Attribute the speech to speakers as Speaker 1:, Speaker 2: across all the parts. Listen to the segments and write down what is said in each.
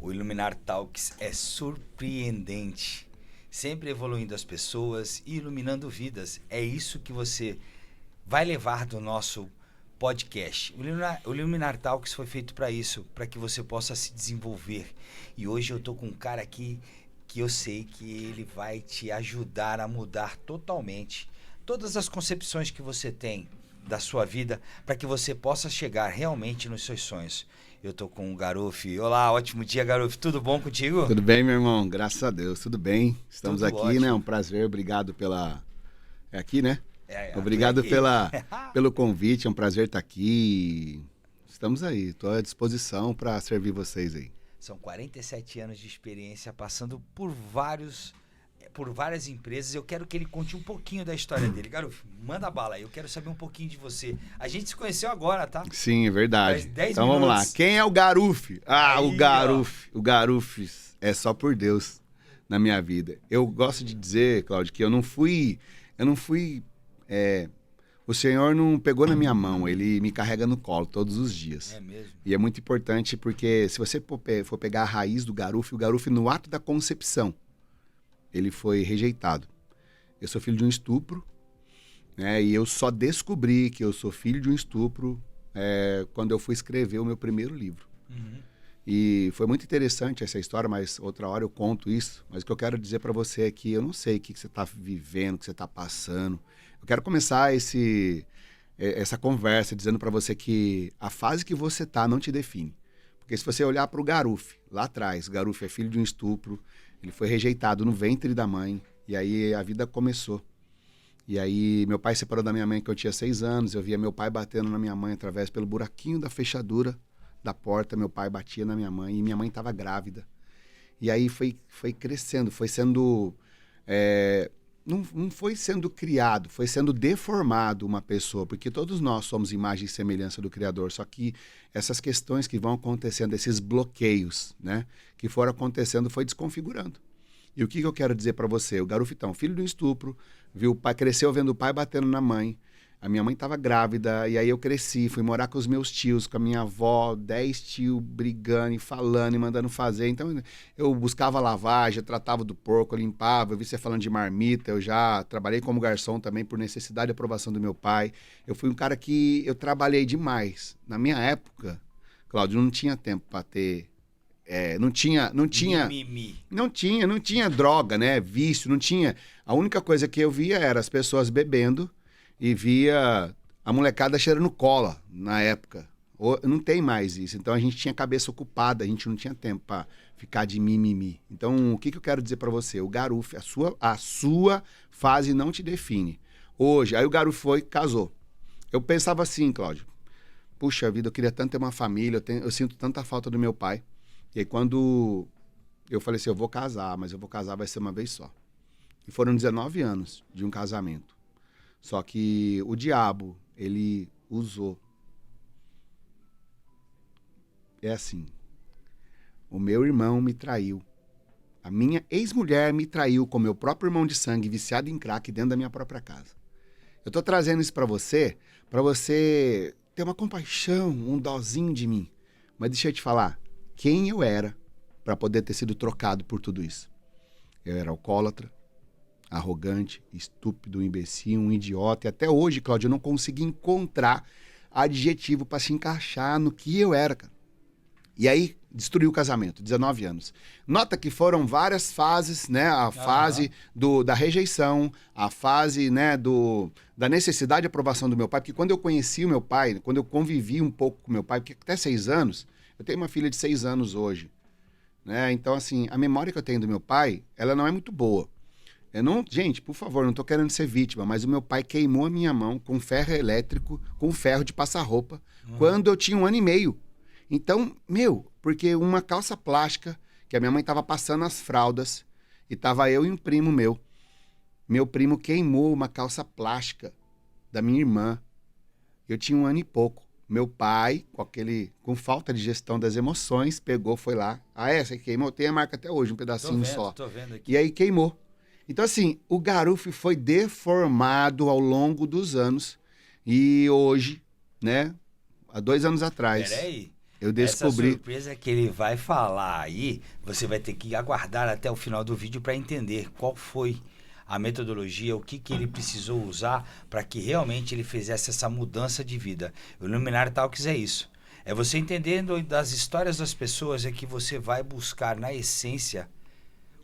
Speaker 1: O Iluminar Talks é surpreendente, sempre evoluindo as pessoas e iluminando vidas. É isso que você vai levar do nosso podcast. O Iluminar Talks foi feito para isso, para que você possa se desenvolver. E hoje eu tô com um cara aqui que eu sei que ele vai te ajudar a mudar totalmente todas as concepções que você tem da sua vida, para que você possa chegar realmente nos seus sonhos. Eu tô com o Garuf. Olá, ótimo dia, Garuf. Tudo bom contigo?
Speaker 2: Tudo bem, meu irmão? Graças a Deus, tudo bem. Estamos
Speaker 1: Tudo
Speaker 2: aqui,
Speaker 1: ótimo.
Speaker 2: né? Um prazer, obrigado pela... É aqui, né?
Speaker 1: aqui.
Speaker 2: Obrigado pelo convite, é um prazer estar aqui. Estamos aí, estou à disposição para servir vocês aí.
Speaker 1: São 47 anos de experiência, passando por várias empresas. Eu quero que ele conte um pouquinho da história dele. Garuf, manda bala aí. Eu quero saber um pouquinho de você. A gente se conheceu agora, tá?
Speaker 2: Sim, é verdade.
Speaker 1: Faz 10
Speaker 2: então
Speaker 1: minutos.
Speaker 2: Vamos lá. Quem é o Garuf?
Speaker 1: Aí,
Speaker 2: o Garuf. O Garuf é só por Deus na minha vida. Eu gosto de dizer, Cláudio, que eu não fui... O Senhor não pegou na minha mão, Ele me carrega no colo todos os dias.
Speaker 1: É mesmo?
Speaker 2: E é muito importante porque se você for pegar a raiz do Garuf, o Garuf no ato da concepção, ele foi rejeitado. Eu sou filho de um estupro, né? E eu só descobri que eu sou filho de um estupro quando eu fui escrever o meu primeiro livro.
Speaker 1: Uhum.
Speaker 2: E foi muito interessante essa história, mas outra hora eu conto isso. Mas o que eu quero dizer para você é que eu não sei o que você está vivendo, o que você está passando. Eu quero começar essa conversa dizendo para você que a fase que você está não te define. Porque se você olhar para o Garuf, lá atrás, o Garuf é filho de um estupro, ele foi rejeitado no ventre da mãe, e aí a vida começou. E aí meu pai separou da minha mãe quando eu tinha 6 anos, eu via meu pai batendo na minha mãe através pelo buraquinho da fechadura da porta, meu pai batia na minha mãe, e minha mãe estava grávida. E aí foi crescendo, foi sendo... Não foi sendo criado, foi sendo deformado uma pessoa, porque todos nós somos imagem e semelhança do Criador, só que essas questões que vão acontecendo, esses bloqueios, né, que foram acontecendo, foi desconfigurando. E o que eu quero dizer para você? O Garufitão, filho do estupro, viu o pai, cresceu vendo o pai batendo na mãe, a minha mãe estava grávida, e aí eu cresci, fui morar com os meus tios, com a minha avó, 10 tios brigando e falando e mandando fazer. Então eu buscava lavagem, eu tratava do porco, eu limpava, eu vi você falando de marmita, eu já trabalhei como garçom também por necessidade e aprovação do meu pai. Eu fui um cara que eu trabalhei demais. Na minha época, Cláudio, não tinha tempo para ter... Não tinha droga, né? Vício, não tinha. A única coisa que eu via era as pessoas bebendo e via a molecada cheirando cola na época. Não tem mais isso. Então a gente tinha a cabeça ocupada, a gente não tinha tempo para ficar de mimimi. Então o que eu quero dizer para você? O Garuf, a sua fase não te define. Hoje, aí o Garuf casou. Eu pensava assim, Cláudio, puxa vida, eu queria tanto ter uma família, eu sinto tanta falta do meu pai. E aí quando eu falei assim, eu vou casar, mas eu vou casar vai ser uma vez só. E foram 19 anos de um casamento. Só que o diabo, ele usou. É assim, o meu irmão me traiu. A minha ex-mulher me traiu com meu próprio irmão de sangue, viciado em crack, dentro da minha própria casa. Eu tô trazendo isso para você ter uma compaixão, um dozinho de mim. Mas deixa eu te falar, quem eu era para poder ter sido trocado por tudo isso? Eu era alcoólatra, arrogante, estúpido, imbecil, um idiota. E até hoje, Cláudio, eu não consegui encontrar adjetivo para se encaixar no que eu era, cara. E aí, destruiu o casamento, 19 anos. Nota que foram várias fases, né? A fase da rejeição, a fase, né, da necessidade de aprovação do meu pai. Porque quando eu conheci o meu pai, quando eu convivi um pouco com meu pai, porque até 6 anos, eu tenho uma filha de 6 anos hoje, né? Então, assim, a memória que eu tenho do meu pai, ela não é muito boa. Gente, por favor, não tô querendo ser vítima, mas o meu pai queimou a minha mão com ferro elétrico, com ferro de passar roupa, quando eu tinha 1 ano e meio. Então, porque uma calça plástica, que a minha mãe tava passando as fraldas, e tava eu e um primo meu. Meu primo queimou uma calça plástica da minha irmã. Eu tinha 1 ano e pouco. Meu pai, com falta de gestão das emoções, pegou, foi lá. Essa que queimou, tem a marca até hoje, um pedacinho só.
Speaker 1: Tô vendo aqui.
Speaker 2: E aí queimou. Então, assim, o Garuf foi deformado ao longo dos anos. E hoje, né, há 2 anos atrás...
Speaker 1: Peraí.
Speaker 2: eu descobri...
Speaker 1: Essa surpresa que ele vai falar aí, você vai ter que aguardar até o final do vídeo para entender qual foi a metodologia, o que ele precisou usar para que realmente ele fizesse essa mudança de vida. O Luminário Talks é isso. É você entendendo das histórias das pessoas, é que você vai buscar na essência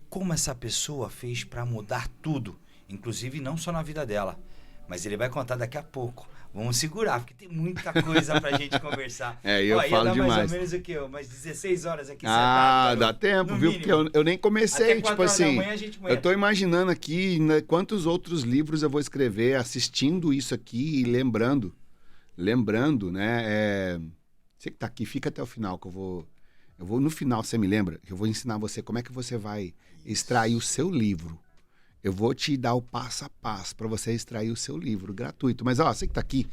Speaker 1: como essa pessoa fez para mudar tudo. Inclusive não só na vida dela, mas ele vai contar daqui a pouco. Vamos segurar, porque tem muita coisa pra gente conversar.
Speaker 2: Eu falo
Speaker 1: ia dar
Speaker 2: demais.
Speaker 1: mais ou menos o quê? Umas 16 horas aqui
Speaker 2: sentado.
Speaker 1: sentado.
Speaker 2: Dá tempo, viu? Porque eu nem comecei,
Speaker 1: Até 4
Speaker 2: tipo
Speaker 1: horas
Speaker 2: assim...
Speaker 1: da manhã a gente
Speaker 2: Eu tô imaginando aqui, né, quantos outros livros eu vou escrever assistindo isso aqui e lembrando, né? Você que tá aqui, fica até o final que eu vou no final, você me lembra? Eu vou ensinar você como é que você vai extrair o seu livro. Eu vou te dar o passo a passo para você extrair o seu livro gratuito. Mas, ó, você que tá aqui,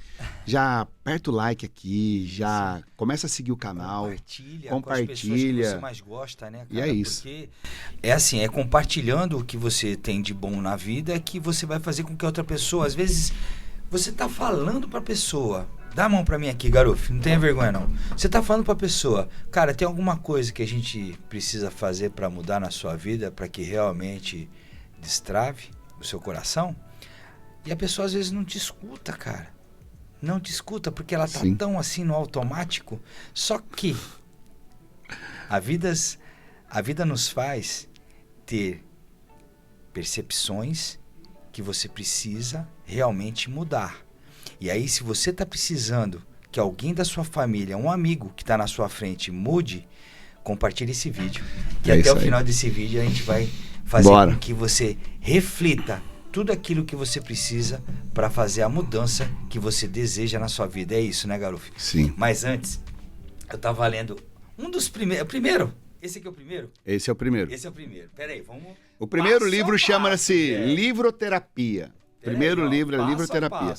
Speaker 2: já aperta o like aqui, já começa a seguir o canal.
Speaker 1: Compartilha com as pessoas que você mais gosta, né, cara?
Speaker 2: E é isso.
Speaker 1: Porque é assim, é compartilhando o que você tem de bom na vida que você vai fazer com que outra pessoa, às vezes, você tá falando pra pessoa... Dá a mão pra mim aqui, garoto. Não tenha vergonha, não. Você tá falando pra pessoa, cara, tem alguma coisa que a gente precisa fazer pra mudar na sua vida, pra que realmente destrave o seu coração? E a pessoa às vezes não te escuta, cara. Não te escuta porque ela tá tão assim no automático. Só que a vida nos faz ter percepções que você precisa realmente mudar. E aí, se você está precisando que alguém da sua família, um amigo que está na sua frente, mude, compartilhe esse vídeo. Que até o final desse vídeo a gente vai fazer com que você reflita tudo aquilo que você precisa para fazer a mudança que você deseja na sua vida. É isso, né, Garuf?
Speaker 2: Sim.
Speaker 1: Mas antes, eu estava lendo um dos primeiros... Primeiro? Esse aqui é o primeiro?
Speaker 2: Esse é o primeiro.
Speaker 1: Esse é o primeiro. Peraí, vamos...
Speaker 2: O primeiro livro chama-se Livroterapia. Primeiro livro é Livroterapia.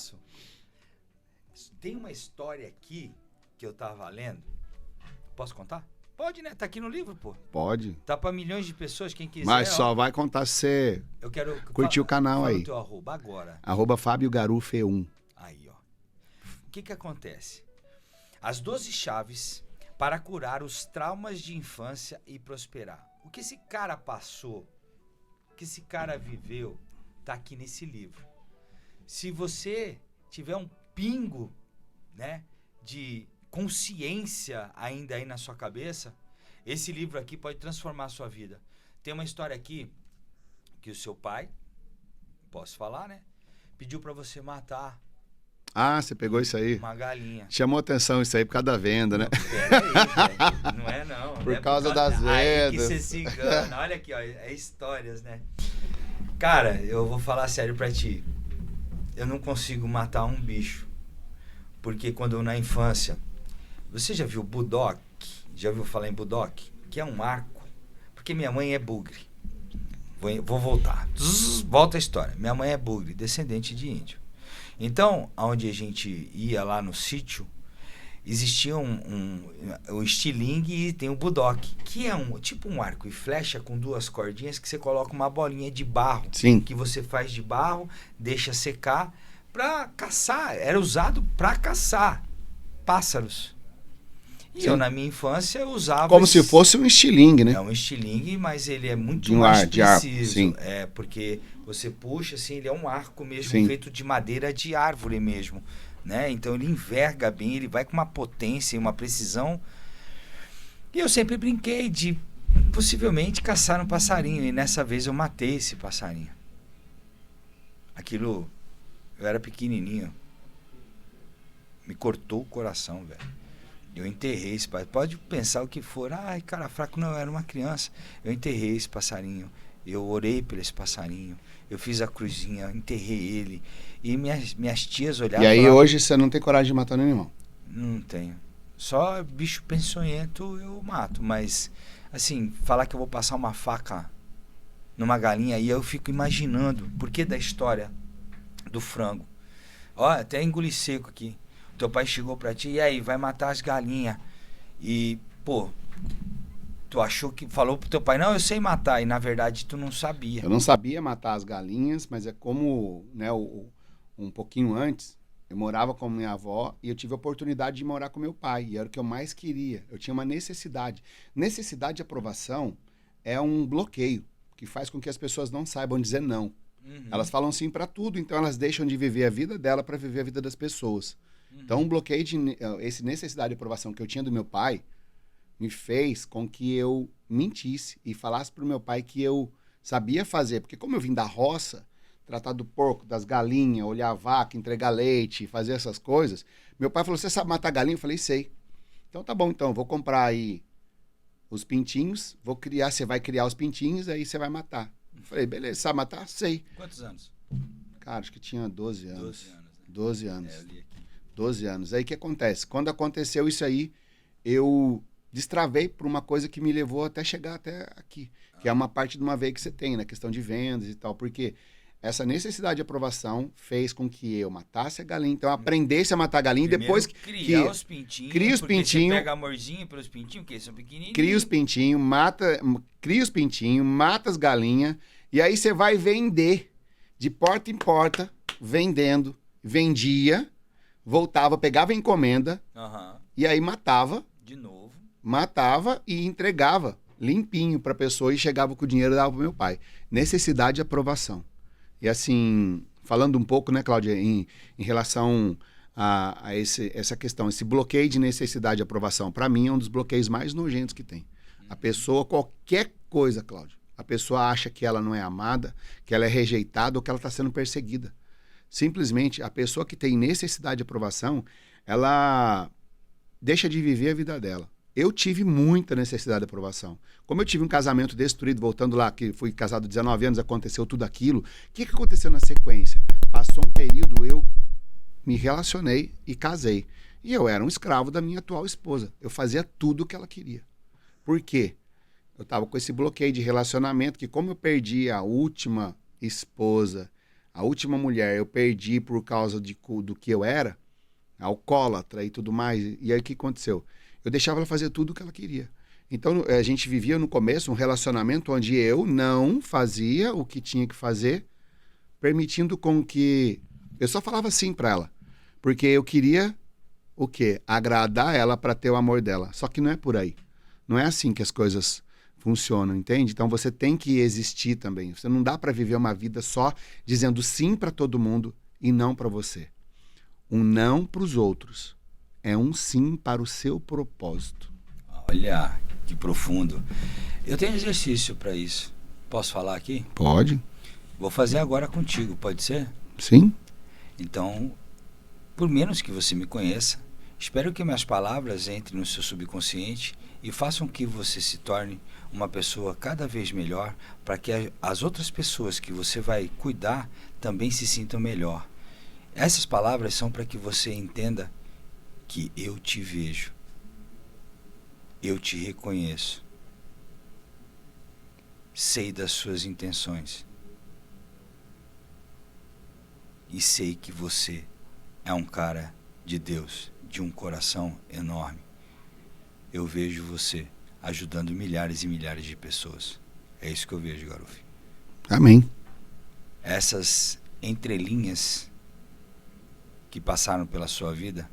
Speaker 1: Tem uma história aqui que eu tava lendo. Posso contar? Pode, né? Tá aqui no livro, pô.
Speaker 2: Pode.
Speaker 1: Tá pra milhões de pessoas, quem quiser.
Speaker 2: Mas só vai contar se você curtir o canal aí.
Speaker 1: Fala o teu arroba agora.
Speaker 2: @FábioGarufe1.
Speaker 1: Aí, ó. O que acontece? As 12 chaves para curar os traumas de infância e prosperar. O que esse cara passou, o que esse cara viveu, tá aqui nesse livro. Se você tiver um pingo, né, de consciência ainda aí na sua cabeça, esse livro aqui pode transformar a sua vida. Tem uma história aqui que o seu pai, posso falar, né, pediu para você matar.
Speaker 2: Ah, você pegou isso aí?
Speaker 1: Uma galinha.
Speaker 2: Chamou atenção isso aí por causa da venda, né?
Speaker 1: Peraí, velho. Não é não.
Speaker 2: Por causa das vendas.
Speaker 1: Aí que você se engana. Olha aqui, ó, é histórias, né? Cara, eu vou falar sério pra ti. Eu não consigo matar um bicho. Porque quando na infância... Você já viu Budok? Já ouviu falar em Budok? Que é um arco. Porque minha mãe é bugre. Vou voltar. Volta a história. Minha mãe é bugre, descendente de índio. Então, onde a gente ia lá no sítio, existia o estilingue e tem o Budok, que é tipo um arco e flecha com 2 cordinhas que você coloca uma bolinha de barro.
Speaker 2: Sim.
Speaker 1: Que você faz de barro, deixa secar para caçar. Era usado para caçar pássaros. E eu, na minha infância, usava...
Speaker 2: Como se fosse um estilingue, né?
Speaker 1: É um estilingue, mas ele é muito mais preciso.
Speaker 2: Sim.
Speaker 1: É, porque você puxa, assim, ele é um arco mesmo,
Speaker 2: Sim.
Speaker 1: feito de madeira de árvore mesmo, né? Então ele enverga bem, ele vai com uma potência e uma precisão. E eu sempre brinquei de, possivelmente, caçar um passarinho. E nessa vez eu matei esse passarinho. Aquilo... Eu era pequenininho. Me cortou o coração, velho. Eu enterrei esse passarinho. Pode pensar o que for. Ai, cara fraco, não, eu era uma criança. Eu enterrei esse passarinho. Eu orei por esse passarinho. Eu fiz a cruzinha, enterrei ele. E minhas tias olhavam...
Speaker 2: E aí hoje você não tem coragem de matar nenhum animal?
Speaker 1: Não tenho. Só bicho peçonhento eu mato. Mas, assim, falar que eu vou passar uma faca numa galinha, aí eu fico imaginando. Por que da história do frango? Ó, até engoli seco aqui. Teu pai chegou pra ti, e aí, vai matar as galinhas. E, pô, tu achou que... Falou pro teu pai, não, eu sei matar. E, na verdade, tu não sabia.
Speaker 2: Eu não sabia matar as galinhas, mas é como, né, um pouquinho antes, Eu morava com minha avó e eu tive a oportunidade de morar com meu pai. E era o que eu mais queria. Eu tinha uma necessidade. Necessidade de aprovação é um bloqueio que faz com que as pessoas não saibam dizer não. Elas falam sim para tudo, então elas deixam de viver a vida dela para viver a vida das pessoas. Então, um bloqueio esse necessidade de aprovação que eu tinha do meu pai me fez com que eu mentisse e falasse pro meu pai que eu sabia fazer. Porque como eu vim da roça, tratar do porco, das galinhas, olhar a vaca, entregar leite, fazer essas coisas, meu pai falou, você sabe matar galinha? Eu falei, sei. Então tá bom, então, vou comprar aí os pintinhos, você vai criar os pintinhos, aí você vai matar. Eu falei, beleza, sabe matar? Sei.
Speaker 1: Quantos anos?
Speaker 2: Cara, acho que tinha 12 anos.
Speaker 1: 12 anos, né?
Speaker 2: 12 anos.
Speaker 1: Eu li aqui.
Speaker 2: 12 anos. Aí o que acontece? Quando aconteceu isso aí, eu destravei por uma coisa que me levou até chegar até aqui, que é uma parte de uma veia que você tem, na questão de vendas e tal, porque essa necessidade de aprovação fez com que eu matasse a galinha, então eu aprendesse a matar a galinha e depois
Speaker 1: criar os pintinhos,
Speaker 2: cria os pintinhos,
Speaker 1: você pega amorzinho pelos pintinhos, porque eles são pequenininhos.
Speaker 2: Cria os pintinhos, mata as galinhas e aí você vai vender de porta em porta, vendendo, vendia, voltava, pegava a encomenda e aí matava
Speaker 1: de novo,
Speaker 2: matava e entregava limpinho para a pessoa e chegava com o dinheiro e dava para meu pai. Necessidade de aprovação. E assim, falando um pouco, né, Cláudia, em relação a essa questão, esse bloqueio de necessidade de aprovação, para mim é um dos bloqueios mais nojentos que tem. A pessoa, qualquer coisa, Cláudia, a pessoa acha que ela não é amada, que ela é rejeitada ou que ela está sendo perseguida. Simplesmente, a pessoa que tem necessidade de aprovação, ela deixa de viver a vida dela. Eu tive muita necessidade de aprovação. Como eu tive um casamento destruído, voltando lá, que fui casado 19 anos, aconteceu tudo aquilo. O que aconteceu na sequência? Passou um período, eu me relacionei e casei. E eu era um escravo da minha atual esposa. Eu fazia tudo o que ela queria. Por quê? Eu estava com esse bloqueio de relacionamento, que como eu perdi a última esposa, a última mulher, eu perdi por causa do que eu era, alcoólatra e tudo mais. E aí o que aconteceu? Eu deixava ela fazer tudo o que ela queria. Então, a gente vivia no começo um relacionamento onde eu não fazia o que tinha que fazer, permitindo com que... Eu só falava sim para ela, porque eu queria o quê? Agradar ela para ter o amor dela. Só que não é por aí. Não é assim que as coisas funcionam, entende? Então, você tem que existir também. Você não dá para viver uma vida só dizendo sim para todo mundo e não para você. Um não para os outros. É um sim para o seu propósito.
Speaker 1: Olha, que profundo. Eu tenho exercício para isso. Posso falar aqui?
Speaker 2: Pode.
Speaker 1: Vou fazer agora contigo, pode ser?
Speaker 2: Sim.
Speaker 1: Então, por menos que você me conheça, espero que minhas palavras entrem no seu subconsciente e façam que você se torne uma pessoa cada vez melhor, para que as outras pessoas que você vai cuidar também se sintam melhor. Essas palavras são para que você entenda que eu te vejo, eu te reconheço, sei das suas intenções e sei que você é um cara de Deus, de um coração enorme. Eu vejo você ajudando milhares e milhares de pessoas. É isso que eu vejo, Garuf.
Speaker 2: Amém.
Speaker 1: Essas entrelinhas que passaram pela sua vida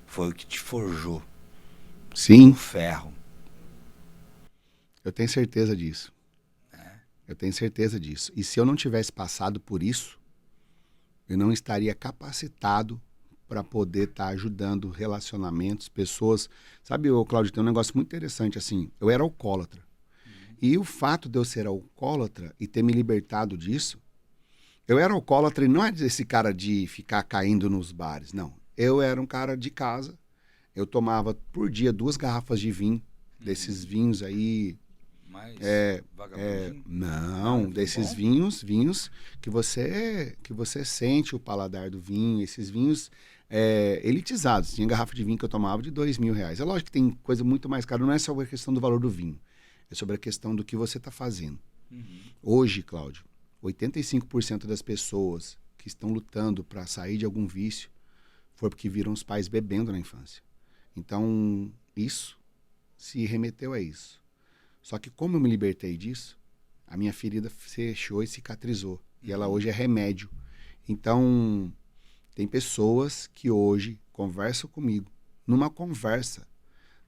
Speaker 1: foi o que te forjou.
Speaker 2: Sim.
Speaker 1: O ferro.
Speaker 2: Eu tenho certeza disso. Eu tenho certeza disso. E se eu não tivesse passado por isso, eu não estaria capacitado para poder estar ajudando relacionamentos, pessoas. Sabe, Cláudio, tem um negócio muito interessante assim. Eu era alcoólatra. E o fato de eu ser alcoólatra e ter me libertado disso, eu era alcoólatra e não é esse cara de ficar caindo nos bares, não. Eu era um cara de casa, eu tomava por dia 2 garrafas de vinho, desses vinhos aí...
Speaker 1: Mas
Speaker 2: não, desses vinhos que você sente o paladar do vinho, esses vinhos elitizados. Tinha garrafa de vinho que eu tomava de R$2.000. É lógico que tem coisa muito mais cara, não é sobre a questão do valor do vinho, é sobre a questão do que você está fazendo. Hoje, Cláudio, 85% das pessoas que estão lutando para sair de algum vício foi porque viram os pais bebendo na infância. Então, isso se remeteu a isso. Só que como eu me libertei disso, a minha ferida fechou e cicatrizou. E ela hoje é remédio. Então, Tem pessoas que hoje conversam comigo. Numa conversa,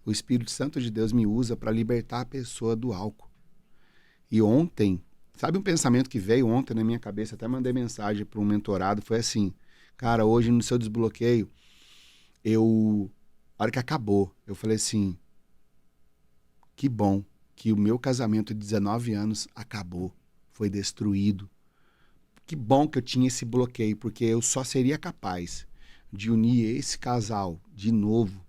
Speaker 2: o Espírito Santo de Deus me usa para libertar a pessoa do álcool. E ontem, sabe um pensamento que veio ontem na minha cabeça? Até mandei mensagem para um mentorado. Foi assim, cara, hoje no seu desbloqueio, a hora que acabou, eu falei assim, que bom que o meu casamento de 19 anos acabou, foi destruído. Que bom que eu tinha esse bloqueio, porque eu só seria capaz de unir esse casal de novo.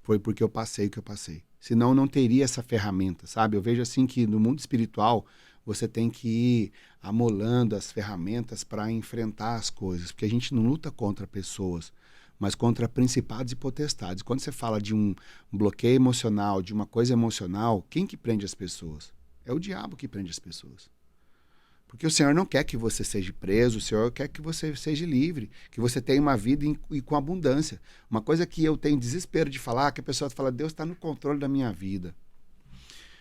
Speaker 2: Foi porque eu passei o que eu passei. Senão eu não teria essa ferramenta, sabe? Eu vejo assim que no mundo espiritual você tem que ir amolando as ferramentas para enfrentar as coisas, porque a gente não luta contra pessoas, mas contra principados e potestades. Quando você fala de um bloqueio emocional, de uma coisa emocional, quem que prende as pessoas? É o diabo que prende as pessoas. Porque o Senhor não quer que você seja preso, o Senhor quer que você seja livre, que você tenha uma vida e com abundância. Uma coisa que eu tenho desespero de falar, que a pessoa fala, Deus está no controle da minha vida.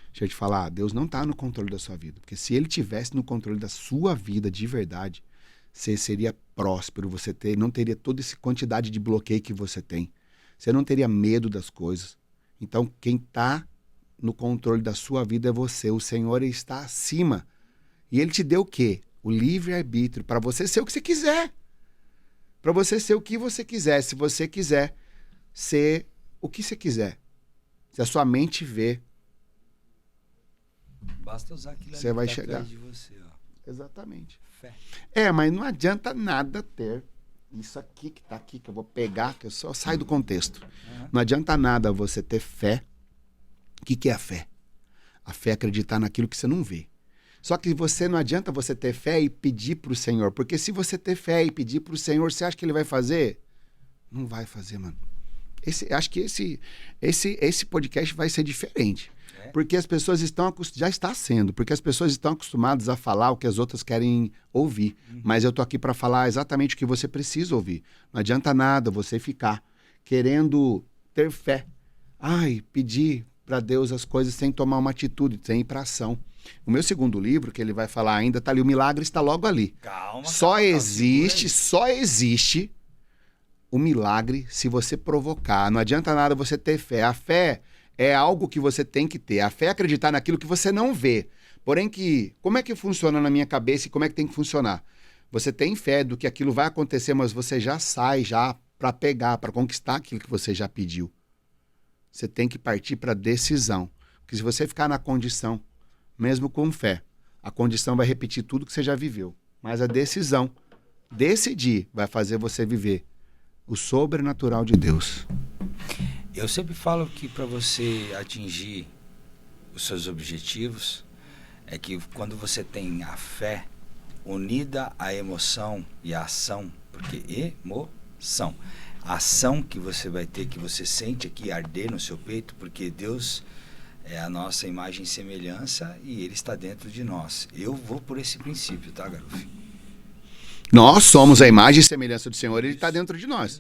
Speaker 2: Deixa eu te falar, Deus não está no controle da sua vida. Porque se Ele tivesse no controle da sua vida de verdade, você seria próspero, você não teria toda essa quantidade de bloqueio que você tem. Você não teria medo das coisas. Então, quem está no controle da sua vida é você. O Senhor está acima. E Ele te deu o quê? O livre-arbítrio, para você ser o que você quiser. Para você ser o que você quiser. Se você quiser ser o que você quiser. Se a sua mente vê,
Speaker 1: basta usar aquilo
Speaker 2: você vai
Speaker 1: que tá
Speaker 2: chegar.
Speaker 1: atrás de você, ó.
Speaker 2: Exatamente.
Speaker 1: Fé.
Speaker 2: Mas não adianta nada ter isso aqui que tá aqui, que eu vou pegar, que eu só saio do contexto. Não adianta nada você ter fé. O que é a fé? A fé é acreditar naquilo que você não vê. Só que não adianta você ter fé e pedir para o Senhor. Porque se você ter fé e pedir para o Senhor, você acha que Ele vai fazer? Não vai fazer, mano. Acho que esse podcast vai ser diferente. Porque as pessoas já está sendo, porque as pessoas estão acostumadas a falar o que as outras querem ouvir. Mas eu tô aqui para falar exatamente o que você precisa ouvir. Não adianta nada você ficar querendo ter fé. Pedir para Deus as coisas sem tomar uma atitude, sem ir para ação. O meu segundo livro, que ele vai falar ainda, tá ali, o milagre está logo ali.
Speaker 1: Calma.
Speaker 2: Só existe o milagre se você provocar. Não adianta nada você ter fé. A fé é algo que você tem que ter. A fé é acreditar naquilo que você não vê. Porém, como é que funciona na minha cabeça e como é que tem que funcionar? Você tem fé do que aquilo vai acontecer, mas você já sai para pegar, para conquistar aquilo que você já pediu. Você tem que partir para a decisão. Porque se você ficar na condição, mesmo com fé, a condição vai repetir tudo que você já viveu. Mas a decisão, decidir, vai fazer você viver o sobrenatural de Deus.
Speaker 1: Eu sempre falo que para você atingir os seus objetivos, é que quando você tem a fé unida à emoção e à ação, porque emoção, a ação que você vai ter, que você sente aqui arder no seu peito, porque Deus é a nossa imagem e semelhança e Ele está dentro de nós. Eu vou por esse princípio, tá, Garufi?
Speaker 2: Nós somos a imagem e semelhança do Senhor, Ele está dentro de nós.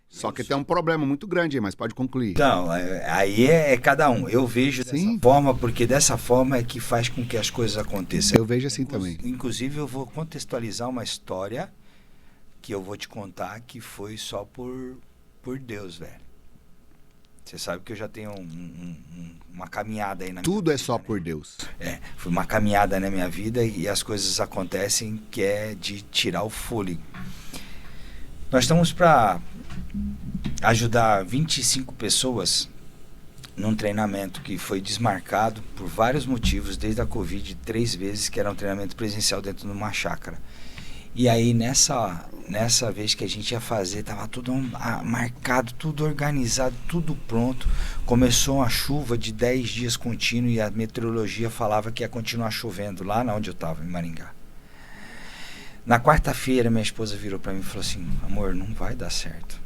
Speaker 2: Só que
Speaker 1: Isso.
Speaker 2: tem um problema muito grande aí, mas pode concluir.
Speaker 1: Então, aí é cada um. Eu vejo dessa forma, porque dessa forma é que faz com que as coisas aconteçam.
Speaker 2: Eu vejo assim também.
Speaker 1: Inclusive, eu vou contextualizar uma história que eu vou te contar que foi só por Deus, velho. Você sabe que eu já tenho uma caminhada aí na minha vida.
Speaker 2: Tudo é só por Deus.
Speaker 1: Foi uma caminhada na minha vida e as coisas acontecem que é de tirar o fôlego. Nós estamos para ajudar 25 pessoas num treinamento que foi desmarcado por vários motivos, desde a Covid, 3 vezes, que era um treinamento presencial dentro de uma chácara. E aí nessa vez que a gente ia fazer, estava tudo marcado, tudo organizado, tudo pronto. Começou uma chuva de 10 dias contínuo e a meteorologia falava que ia continuar chovendo lá onde eu estava, em Maringá. Na quarta-feira, minha esposa virou para mim e falou assim: amor, não vai dar certo.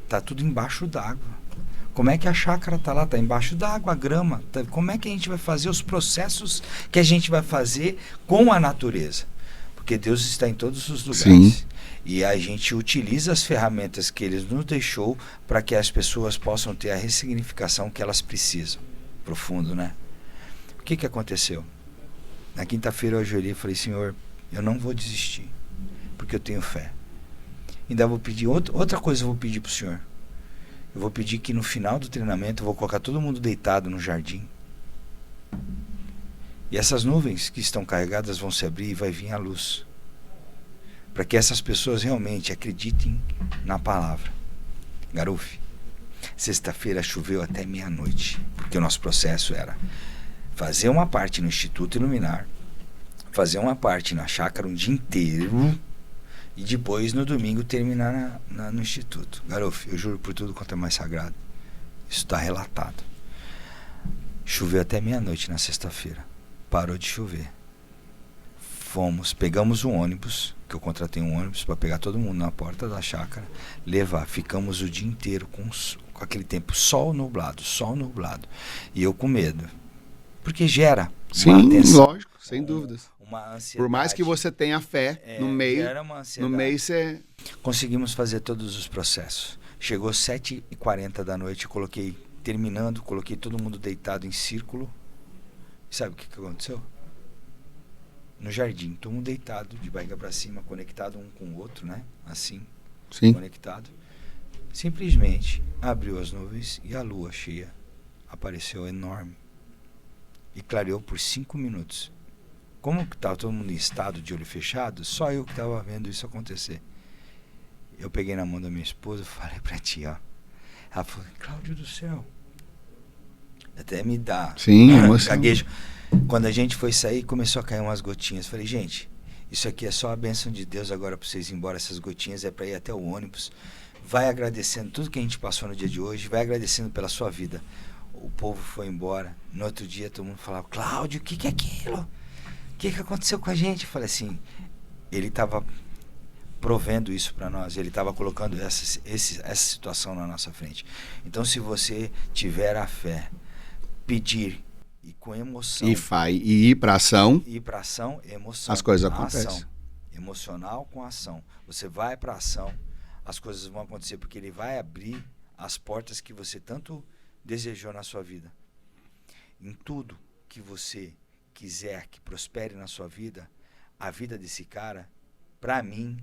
Speaker 1: Tá tudo embaixo d'água. Como é que a chácara tá lá? Tá embaixo d'água, a grama. Como é que a gente vai fazer os processos que a gente vai fazer com a natureza? Porque Deus está em todos os lugares.
Speaker 2: Sim.
Speaker 1: E a gente utiliza as ferramentas que Ele nos deixou para que as pessoas possam ter a ressignificação que elas precisam. Profundo, né? O que aconteceu? Na quinta-feira eu ajoelhei e falei: Senhor, eu não vou desistir, porque eu tenho fé. Ainda vou pedir outra coisa, eu vou pedir pro senhor. Eu vou pedir que no final do treinamento eu vou colocar todo mundo deitado no jardim. E essas nuvens que estão carregadas vão se abrir e vai vir a luz. Para que essas pessoas realmente acreditem na palavra. Garuf, sexta-feira choveu até meia-noite, porque o nosso processo era fazer uma parte no Instituto Iluminar, fazer uma parte na chácara um dia inteiro e depois no domingo terminar no Instituto. Garuf, eu juro por tudo quanto é mais sagrado. Isso está relatado. Choveu até meia-noite na sexta-feira. Parou de chover. Pegamos um ônibus, que eu contratei um ônibus para pegar todo mundo na porta da chácara, levar. Ficamos o dia inteiro com aquele tempo, sol nublado. E eu com medo. Porque gera
Speaker 2: Sim, lógico, sem dúvidas.
Speaker 1: Uma ansiedade.
Speaker 2: Por mais que você tenha fé no meio,
Speaker 1: gera uma ansiedade.
Speaker 2: no meio você...
Speaker 1: Conseguimos fazer todos os processos. Chegou 7h40 da noite, coloquei todo mundo deitado em círculo. E sabe o que aconteceu? No jardim, todo mundo deitado, de barriga para cima, conectado um com o outro, né? Assim,
Speaker 2: Sim.
Speaker 1: conectado. Simplesmente abriu as nuvens e a lua cheia apareceu enorme. E clareou por 5 minutos. Como que estava todo mundo em estado de olho fechado, só eu que estava vendo isso acontecer. Eu peguei na mão da minha esposa e falei pra ti, ó. Ela falou, Cláudio do céu. Até me dá gaguejo. Quando a gente foi sair, começou a cair umas gotinhas. Falei, gente, isso aqui é só a bênção de Deus agora para vocês ir embora. Essas gotinhas é para ir até o ônibus. Vai agradecendo tudo que a gente passou no dia de hoje. Vai agradecendo pela sua vida. O povo foi embora. No outro dia, todo mundo falava, Cláudio, o que é aquilo? O que aconteceu com a gente? Eu falei assim, ele estava provendo isso para nós. Ele estava colocando essa situação na nossa frente. Então, se você tiver a fé, pedir e com emoção
Speaker 2: e ir para ação,
Speaker 1: emoção,
Speaker 2: as coisas acontecem.
Speaker 1: Ação, emocional com ação. Você vai para ação, as coisas vão acontecer porque ele vai abrir as portas que você tanto desejou na sua vida. Em tudo que você quiser que prospere na sua vida, a vida desse cara, para mim,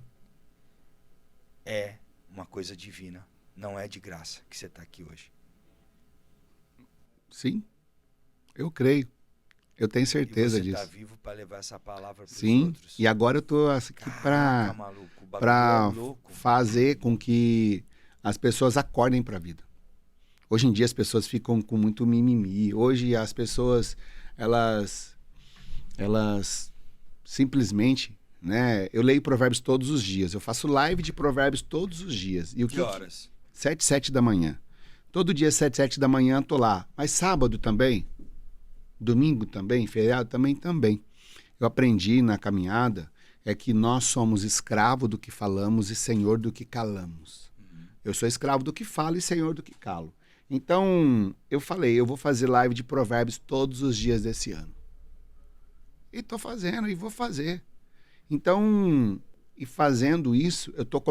Speaker 1: é uma coisa divina. Não é de graça que você está aqui hoje.
Speaker 2: Sim. Eu creio. Eu tenho certeza disso.
Speaker 1: Você está vivo para levar essa palavra para os outros.
Speaker 2: Sim, e agora eu estou aqui para fazer com que as pessoas acordem para a vida. Hoje em dia as pessoas ficam com muito mimimi. Hoje as pessoas, elas simplesmente, né? Eu leio Provérbios todos os dias. Eu faço live de Provérbios todos os dias. E
Speaker 1: que horas?
Speaker 2: 7 da manhã. Todo dia 7 da manhã tô lá. Mas sábado também, domingo também, feriado também. Eu aprendi na caminhada que nós somos escravo do que falamos e senhor do que calamos. Eu sou escravo do que falo e senhor do que calo. Então, eu falei, eu vou fazer live de Provérbios todos os dias desse ano. E tô fazendo, e vou fazer. Então, e fazendo isso, eu tô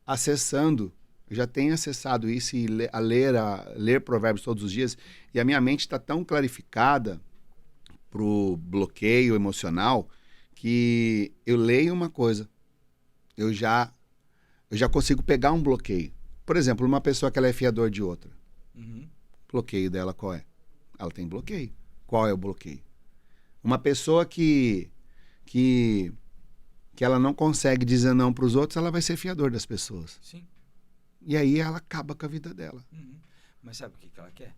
Speaker 2: acessando. Eu já tenho acessado isso e ler Provérbios todos os dias. E a minha mente está tão clarificada pro bloqueio emocional que eu leio uma coisa. Eu já consigo pegar um bloqueio. Por exemplo, uma pessoa que ela é fiador de outra. Bloqueio dela qual é? Ela tem bloqueio. Qual é o bloqueio? Uma pessoa que ela não consegue dizer não para os outros, ela vai ser fiador das pessoas.
Speaker 1: Sim.
Speaker 2: E aí ela acaba com a vida dela.
Speaker 1: Mas sabe o que ela quer?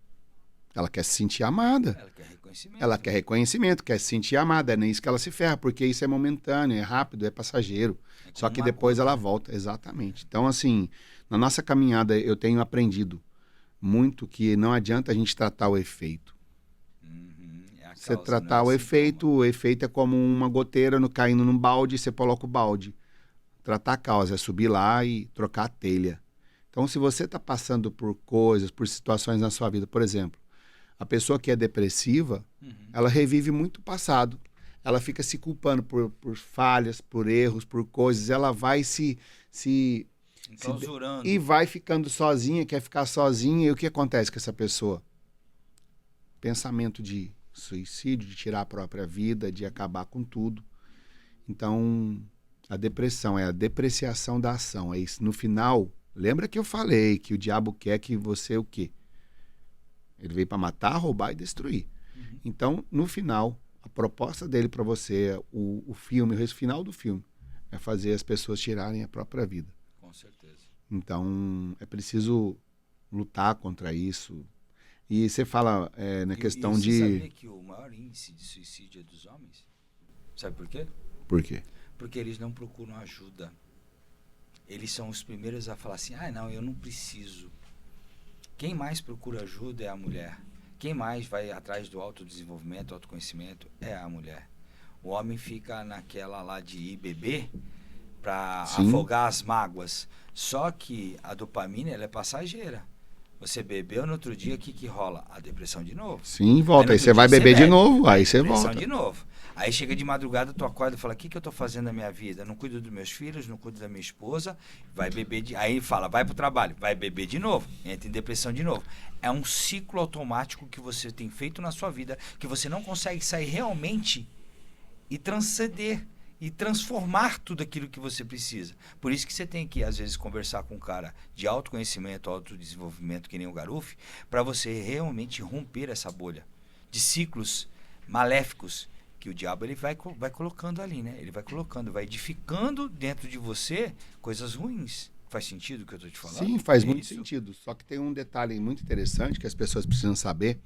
Speaker 2: Ela quer se sentir amada.
Speaker 1: Ela quer reconhecimento.
Speaker 2: Ela quer reconhecimento, quer se sentir amada. É nem isso que ela se ferra, porque isso é momentâneo, é rápido, é passageiro. Só que depois ela volta. Exatamente. Então, assim, na nossa caminhada eu tenho aprendido muito que não adianta a gente tratar o efeito. Você tratar o efeito é como uma goteira caindo num balde, você coloca o balde. Tratar a causa é subir lá e trocar a telha. Então, se você está passando por coisas, por situações na sua vida, por exemplo, a pessoa que é depressiva, ela revive muito o passado. Ela fica se culpando por falhas, por erros, por coisas. Ela vai se
Speaker 1: enclausurando.
Speaker 2: E vai ficando sozinha, quer ficar sozinha. E o que acontece com essa pessoa? Pensamento de suicídio, de tirar a própria vida, de acabar com tudo. Então, A depressão é a depreciação da ação. É isso. No final, lembra que eu falei que o diabo quer que você o quê? Ele veio para matar, roubar e destruir.
Speaker 1: Uhum.
Speaker 2: Então, no final, a proposta dele para você, o filme, o final do filme, é fazer as pessoas tirarem a própria vida.
Speaker 1: Com certeza.
Speaker 2: Então, é preciso lutar contra isso. E você fala na questão
Speaker 1: você
Speaker 2: de...
Speaker 1: sabia que o maior índice de suicídio é dos homens? Sabe por quê?
Speaker 2: Por quê?
Speaker 1: Porque eles não procuram ajuda. Eles são os primeiros a falar assim, não, eu não preciso. Quem mais procura ajuda é a mulher. Quem mais vai atrás do autodesenvolvimento, autoconhecimento é a mulher. O homem fica naquela lá de ir beber para afogar as mágoas. Só que a dopamina, ela é passageira. Você bebeu, no outro dia, o que rola? A depressão de novo.
Speaker 2: Sim, volta. Aí você vai beber de novo, aí você volta.
Speaker 1: Depressão de novo. Aí chega de madrugada, tu acorda e fala, o que eu tô fazendo na minha vida? Não cuido dos meus filhos, não cuido da minha esposa, vai beber Aí fala, vai pro trabalho, vai beber de novo, entra em depressão de novo. É um ciclo automático que você tem feito na sua vida, que você não consegue sair realmente e transcender e transformar tudo aquilo que você precisa. Por isso que você tem que, às vezes, conversar com um cara de autoconhecimento, autodesenvolvimento, que nem o Garuf, para você realmente romper essa bolha de ciclos maléficos que o diabo ele vai colocando ali, né? Ele vai colocando, vai edificando dentro de você coisas ruins. Faz sentido o que eu estou te falando?
Speaker 2: Sim, faz muito sentido. Só que tem um detalhe muito interessante que as pessoas precisam saber,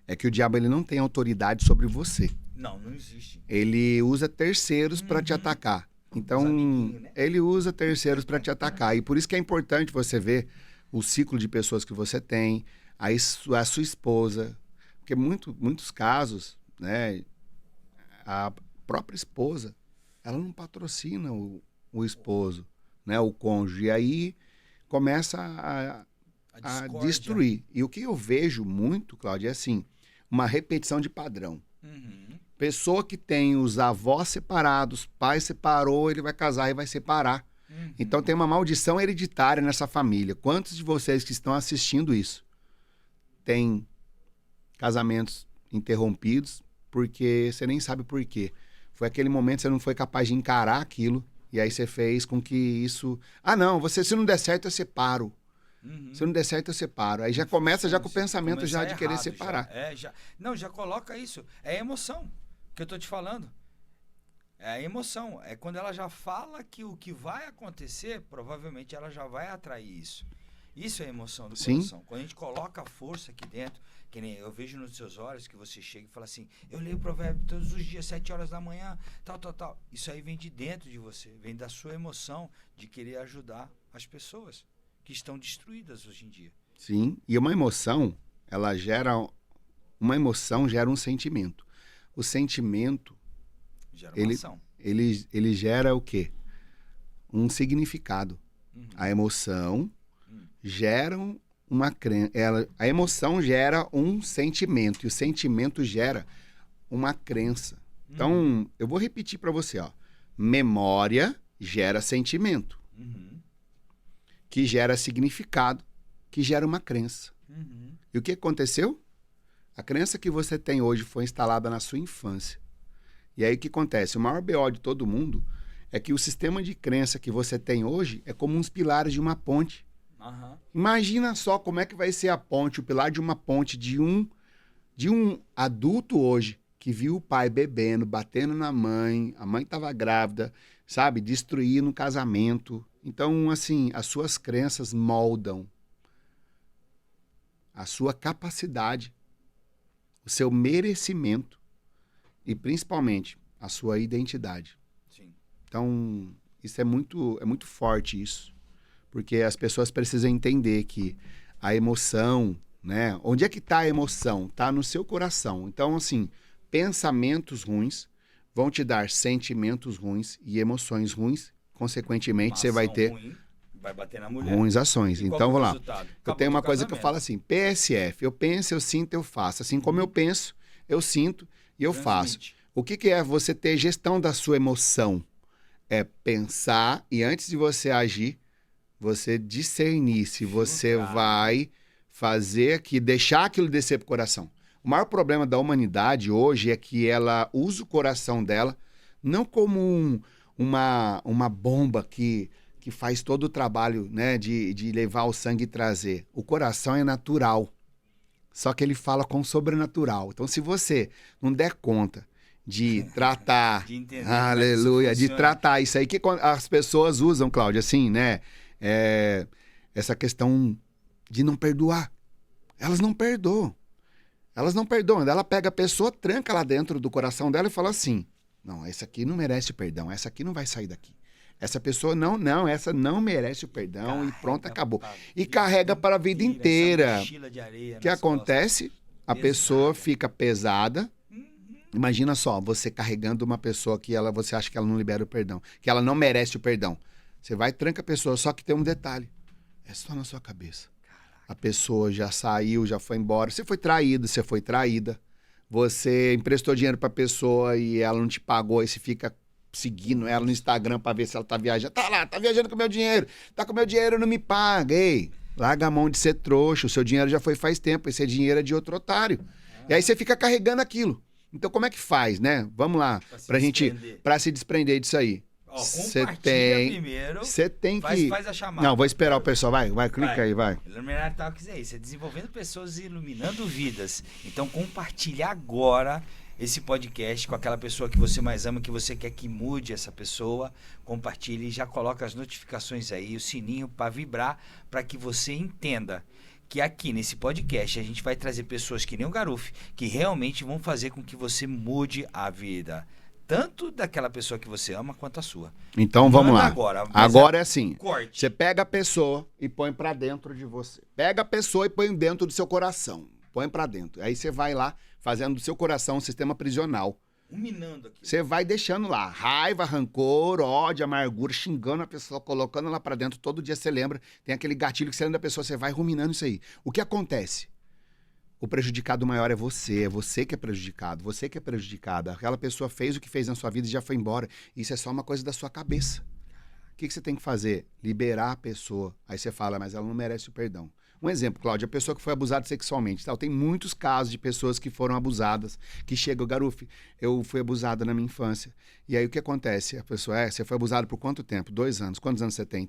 Speaker 2: é que o diabo ele não tem autoridade sobre você.
Speaker 1: Não existe.
Speaker 2: Ele usa terceiros para te atacar. Então, né? Ele usa terceiros para te atacar. E por isso que é importante você ver o ciclo de pessoas que você tem, a sua esposa. Porque muitos casos, né, a própria esposa, ela não patrocina o esposo, né, o cônjuge. E aí começa a destruir. E o que eu vejo muito, Cláudio, é assim, uma repetição de padrão. Pessoa que tem os avós separados, pai separou, ele vai casar e vai separar. Então tem uma maldição hereditária nessa família. Quantos de vocês que estão assistindo isso têm casamentos interrompidos porque você nem sabe por quê? Foi aquele momento que você não foi capaz de encarar aquilo e aí você fez com que isso... não, se não der certo eu separo. Se não der certo, eu separo. Aí já começa com o pensamento já de querer separar.
Speaker 1: Já coloca isso. É emoção que eu tô te falando. É a emoção. É quando ela já fala que o que vai acontecer, provavelmente ela já vai atrair isso. Isso é a emoção do coração. Quando a gente coloca a força aqui dentro, que nem eu vejo nos seus olhos que você chega e fala assim, eu leio o provérbio todos os dias, 7 horas da manhã, tal. Isso aí vem de dentro de você. Vem da sua emoção de querer ajudar as pessoas que estão destruídas hoje em dia.
Speaker 2: Sim, e uma emoção gera um sentimento. O sentimento
Speaker 1: gera uma ação.
Speaker 2: Ele gera o quê? Um significado. A emoção gera uma crença. A emoção gera um sentimento e o sentimento gera uma crença. Então, eu vou repetir para você, memória gera sentimento. Que gera significado, que gera uma crença. E o que aconteceu? A crença que você tem hoje foi instalada na sua infância. E aí o que acontece? O maior BO de todo mundo é que o sistema de crença que você tem hoje é como uns pilares de uma ponte. Imagina só como é que vai ser a ponte, o pilar de uma ponte de um adulto hoje que viu o pai bebendo, batendo na mãe, a mãe estava grávida, sabe? Destruindo o casamento. Então, assim, as suas crenças moldam a sua capacidade, o seu merecimento e, principalmente, a sua identidade.
Speaker 1: Sim.
Speaker 2: Então, isso é muito forte, isso. Porque as pessoas precisam entender que a emoção, né? Onde é que está a emoção? Está no seu coração. Então, assim, pensamentos ruins vão te dar sentimentos ruins e emoções ruins. Consequentemente, você vai ter
Speaker 1: vai bater na mulher.
Speaker 2: Ruins ações. Então, vamos lá.
Speaker 1: Resultado?
Speaker 2: Eu tenho uma coisa que eu falo assim, PSF, eu penso, eu sinto, eu faço. Assim como eu penso, eu sinto e eu faço. O que é você ter gestão da sua emoção? É pensar e antes de você agir, você discernir se você vai fazer deixar aquilo descer pro coração. O maior problema da humanidade hoje é que ela usa o coração dela não como uma bomba que faz todo o trabalho, né, de levar o sangue e trazer. O coração é natural, só que ele fala com o sobrenatural. Então, se você não der conta de tratar,
Speaker 1: De entender
Speaker 2: aleluia,
Speaker 1: como é que
Speaker 2: de
Speaker 1: isso funciona.
Speaker 2: tratar isso aí que as pessoas usam, Cláudia, assim, né, essa questão de não perdoar. Elas não perdoam. Elas não perdoam. Ela pega a pessoa, tranca lá dentro do coração dela e fala assim, não, essa aqui não merece perdão, essa aqui não vai sair daqui. Essa pessoa essa não merece o perdão e pronto, acabou. E carrega para a vida inteira. O que acontece? A pessoa fica pesada. Imagina só, você carregando uma pessoa que você acha que ela não libera o perdão, que ela não merece o perdão. Você vai e tranca a pessoa, só que tem um detalhe. É só na sua cabeça. A pessoa já saiu, já foi embora. Você foi traído, você foi traída. Você emprestou dinheiro para a pessoa e ela não te pagou e você fica seguindo ela no Instagram para ver se ela tá viajando. Tá lá, tá viajando com o meu dinheiro. Tá com o meu dinheiro, não me paga. Ei, larga a mão de ser trouxa. O seu dinheiro já foi faz tempo. Esse dinheiro é de outro otário. E aí você fica carregando aquilo. Então como é que faz, né? Vamos lá, para se desprender disso aí. Você tem que...
Speaker 1: Faz a chamada.
Speaker 2: Não, vou esperar o pessoal. Vai, clica aí, vai.
Speaker 1: Iluminar Talks é isso, é desenvolvendo pessoas e iluminando vidas. Então compartilha agora esse podcast com aquela pessoa que você mais ama, que você quer que mude essa pessoa. Compartilhe e já coloca as notificações aí, o sininho para vibrar, para que você entenda que aqui nesse podcast a gente vai trazer pessoas que nem o Garuf, que realmente vão fazer com que você mude a vida. Tanto daquela pessoa que você ama, quanto a sua.
Speaker 2: Então, vamos lá. Agora é assim.
Speaker 1: Corte.
Speaker 2: Você pega a pessoa e põe pra dentro de você. Pega a pessoa e põe dentro do seu coração. Põe pra dentro. Aí você vai lá, fazendo do seu coração um sistema prisional.
Speaker 1: Ruminando aqui.
Speaker 2: Você vai deixando lá. Raiva, rancor, ódio, amargura, xingando a pessoa, colocando ela pra dentro. Todo dia você lembra. Tem aquele gatilho que você lembra da pessoa, você vai ruminando isso aí. O que acontece? O prejudicado maior é você que é prejudicado, você que é prejudicada. Aquela pessoa fez o que fez na sua vida e já foi embora. Isso é só uma coisa da sua cabeça. O que você tem que fazer? Liberar a pessoa. Aí você fala, mas ela não merece o perdão. Um exemplo, Cláudia, a pessoa que foi abusada sexualmente. Tal. Tem muitos casos de pessoas que foram abusadas, que chegam, Garuf, eu fui abusada na minha infância. E aí o que acontece? A pessoa, você foi abusado por quanto tempo? 2 anos. Quantos anos você tem?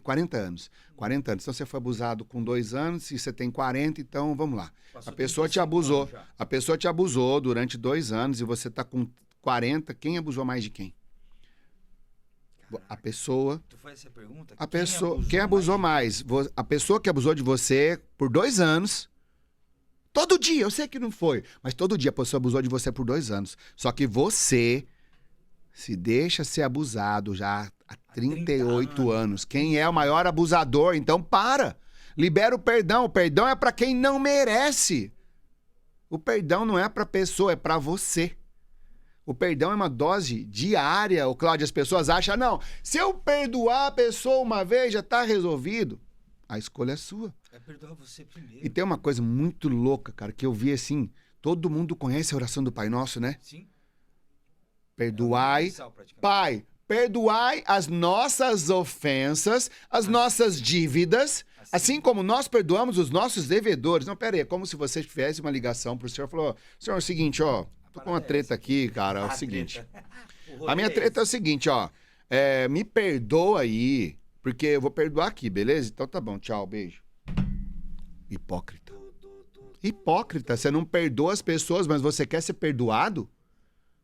Speaker 2: 40 anos. 40 anos. Então você foi abusado com 2 anos e você tem 40, então vamos lá. A pessoa te abusou. A pessoa te abusou durante 2 anos e você está com 40. Quem abusou mais de quem? A pessoa...
Speaker 1: Tu faz essa pergunta?
Speaker 2: Quem abusou mais? A pessoa que abusou de você por 2 anos. Todo dia, eu sei que não foi, mas todo dia a pessoa abusou de você por 2 anos. Só que você se deixa ser abusado já há 38 anos. Quem é o maior abusador? Então para. Libera o perdão. O perdão é para quem não merece. O perdão não é para a pessoa, é para você. O perdão é uma dose diária. Cláudio, as pessoas acham, não, se eu perdoar a pessoa uma vez, já está resolvido. A escolha é sua.
Speaker 1: É perdoar você primeiro.
Speaker 2: E tem uma coisa muito louca, cara, que eu vi assim, todo mundo conhece a oração do Pai Nosso, né?
Speaker 1: Sim.
Speaker 2: Perdoai, Pai, perdoai as nossas ofensas, as nossas dívidas, assim como nós perdoamos os nossos devedores. Não, pera aí, é como se você fizesse uma ligação pro senhor e falou, senhor, é o seguinte, ó, tô com uma treta aqui, cara, é o seguinte. A minha treta é o seguinte, ó. Me perdoa aí, porque eu vou perdoar aqui, beleza? Então tá bom, tchau, beijo. Hipócrita. Hipócrita, você não perdoa as pessoas, mas você quer ser perdoado?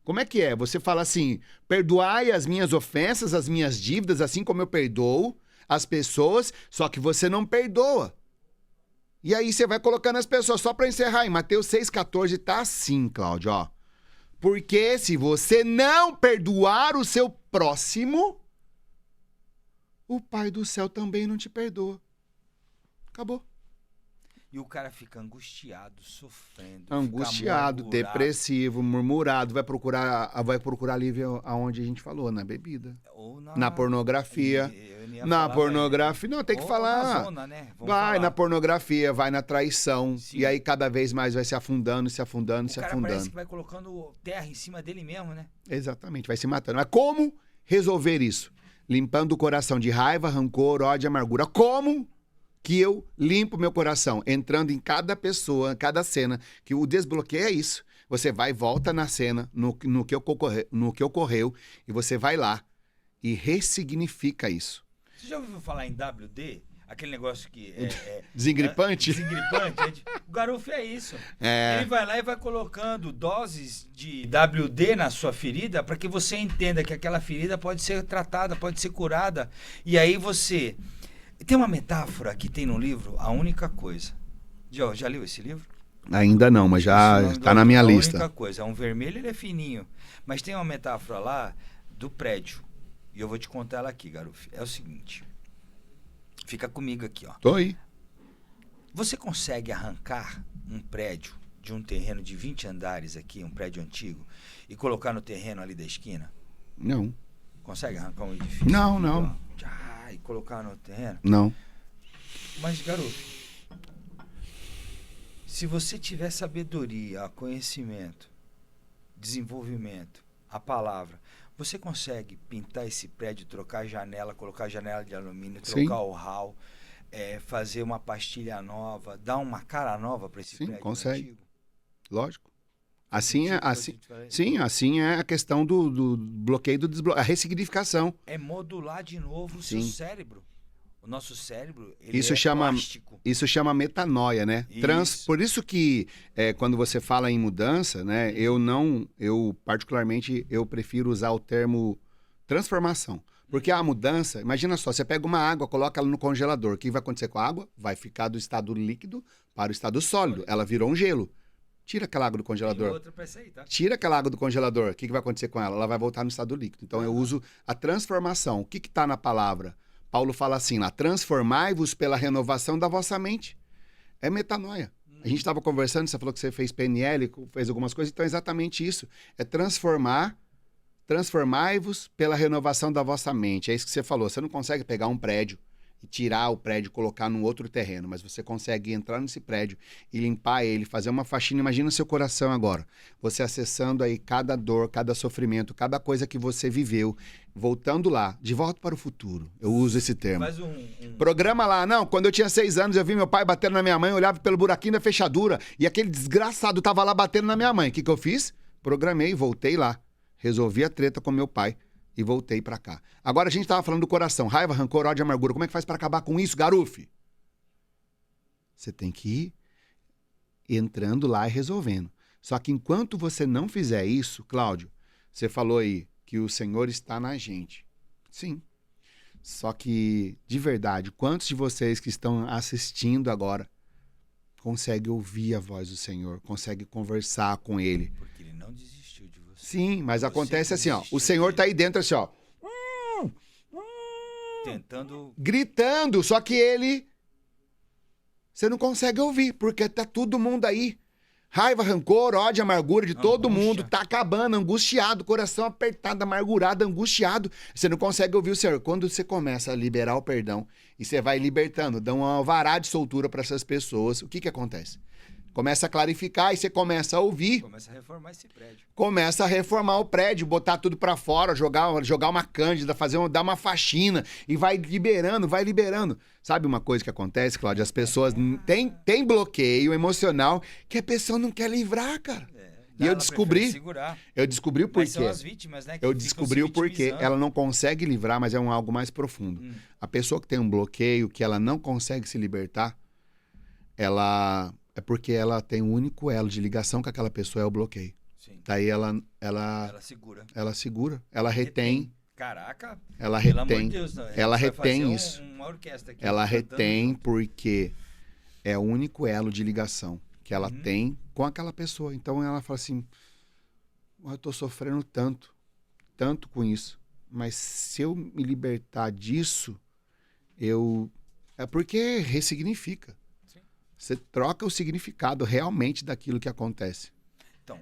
Speaker 2: Como é que é? Você fala assim, perdoai as minhas ofensas, as minhas dívidas, assim como eu perdoo as pessoas, só que você não perdoa. E aí você vai colocando as pessoas, só para encerrar, em Mateus 6,14 tá assim, Cláudio, ó. Porque se você não perdoar o seu próximo, o Pai do céu também não te perdoa. Acabou.
Speaker 1: E o cara fica angustiado, sofrendo.
Speaker 2: Angustiado, depressivo, murmurado, vai procurar alívio aonde a gente falou, na bebida.
Speaker 1: Ou
Speaker 2: na pornografia. Na pornografia. Não, tem que falar.
Speaker 1: Zona, né?
Speaker 2: Vai na pornografia, vai na traição. Sim. E aí cada vez mais vai se afundando, se afundando, se afundando.
Speaker 1: Parece que vai colocando terra em cima dele mesmo, né?
Speaker 2: Exatamente, vai se matando. Mas como resolver isso? Limpando o coração de raiva, rancor, ódio, amargura. Como que eu limpo meu coração? Entrando em cada pessoa, cada cena, que o desbloqueio é isso. Você vai e volta na cena, no que ocorreu, e você vai lá, e ressignifica isso.
Speaker 1: Você já ouviu falar em WD? Aquele negócio que
Speaker 2: Desengripante?
Speaker 1: Desengripante. O Garufo é isso.
Speaker 2: É.
Speaker 1: Ele vai lá e vai colocando doses de WD na sua ferida para que você entenda que aquela ferida pode ser tratada, pode ser curada. E aí você... Tem uma metáfora que tem no livro, A Única Coisa. Já leu esse livro?
Speaker 2: Ainda não, mas já está na minha lista.
Speaker 1: A Única Coisa. É um vermelho, ele é fininho. Mas tem uma metáfora lá do prédio. E eu vou te contar ela aqui, Garufo. É o seguinte... Fica comigo aqui, ó.
Speaker 2: Tô aí.
Speaker 1: Você consegue arrancar um prédio de um terreno de 20 andares aqui, um prédio antigo, e colocar no terreno ali da esquina?
Speaker 2: Não.
Speaker 1: Consegue arrancar um edifício?
Speaker 2: Não, não.
Speaker 1: E colocar no terreno?
Speaker 2: Não.
Speaker 1: Mas, garoto, se você tiver sabedoria, conhecimento, desenvolvimento, a palavra... Você consegue pintar esse prédio, trocar a janela, colocar a janela de alumínio, trocar o hall, fazer uma pastilha nova, dar uma cara nova para esse prédio
Speaker 2: consegue.
Speaker 1: Antigo?
Speaker 2: Lógico. Assim é a questão do bloqueio, do desbloqueio, a ressignificação.
Speaker 1: É modular de novo o seu cérebro. O nosso cérebro, ele
Speaker 2: isso
Speaker 1: é plástico.
Speaker 2: Isso chama metanoia, né? Por isso que quando você fala em mudança, né? Eu particularmente, eu prefiro usar o termo transformação. Porque a mudança, imagina só, você pega uma água, coloca ela no congelador. O que vai acontecer com a água? Vai ficar do estado líquido para o estado sólido. Ela virou um gelo. Tira aquela água do congelador.
Speaker 1: Outra pra sair, tá?
Speaker 2: Tira aquela água do congelador. O que vai acontecer com ela? Ela vai voltar no estado líquido. Então eu uso a transformação. O que está na palavra? Paulo fala assim lá, transformai-vos pela renovação da vossa mente. É metanoia. A gente estava conversando, você falou que você fez PNL, fez algumas coisas, então é exatamente isso. É transformai-vos pela renovação da vossa mente. É isso que você falou. Você não consegue pegar um prédio e tirar o prédio e colocar num outro terreno, mas você consegue entrar nesse prédio e limpar ele, fazer uma faxina. Imagina seu coração agora, você acessando aí cada dor, cada sofrimento, cada coisa que você viveu, voltando lá, de volta para o futuro. Eu uso esse termo.
Speaker 1: Faz
Speaker 2: Programa lá. Não, quando eu tinha 6 anos, eu vi meu pai batendo na minha mãe, eu olhava pelo buraquinho da fechadura e aquele desgraçado tava lá batendo na minha mãe. O que eu fiz? Programei, voltei lá. Resolvi a treta com meu pai e voltei pra cá. Agora a gente tava falando do coração. Raiva, rancor, ódio e amargura. Como é que faz pra acabar com isso, Garufi? Você tem que ir entrando lá e resolvendo. Só que enquanto você não fizer isso, Cláudio, você falou aí que o Senhor está na gente. Sim. Só que, de verdade, quantos de vocês que estão assistindo agora conseguem ouvir a voz do Senhor, conseguem conversar com Ele?
Speaker 1: Porque Ele não desistiu de você.
Speaker 2: Sim, mas acontece assim, ó. O Senhor tá aí dentro assim, ó.
Speaker 1: Tentando...
Speaker 2: Gritando, só que Ele... Você não consegue ouvir, porque tá todo mundo aí. Raiva, rancor, ódio, amargura de todo mundo. Tá acabando, angustiado, coração apertado, amargurado, angustiado. Você não consegue ouvir o Senhor. Quando você começa a liberar o perdão e você vai libertando, dá um alvará de soltura para essas pessoas, o que acontece? Começa a clarificar e você começa a ouvir.
Speaker 1: Começa a reformar esse prédio.
Speaker 2: Começa a reformar o prédio, botar tudo pra fora, jogar uma cândida, dar uma faxina e vai liberando, vai liberando. Sabe uma coisa que acontece, Cláudio? As pessoas têm bloqueio emocional que a pessoa não quer livrar, cara. E eu descobri o porquê.
Speaker 1: São as vítimas, né?
Speaker 2: Eu descobri o porquê. Ela não consegue livrar, mas é algo mais profundo. A pessoa que tem um bloqueio, que ela não consegue se libertar, é porque ela tem um único elo de ligação com aquela pessoa, é o bloqueio.
Speaker 1: Sim.
Speaker 2: Daí ela
Speaker 1: segura.
Speaker 2: Ela segura, ela retém.
Speaker 1: Caraca,
Speaker 2: ela
Speaker 1: pelo
Speaker 2: retém.
Speaker 1: amor de Deus, não.
Speaker 2: Ela retém isso.
Speaker 1: Uma orquestra aqui,
Speaker 2: ela retém
Speaker 1: junto.
Speaker 2: porque é o único elo de ligação que ela tem com aquela pessoa. Então ela fala assim, eu tô sofrendo tanto com isso. Mas se eu me libertar disso, é porque ressignifica. Você troca o significado realmente daquilo que acontece.
Speaker 1: Então,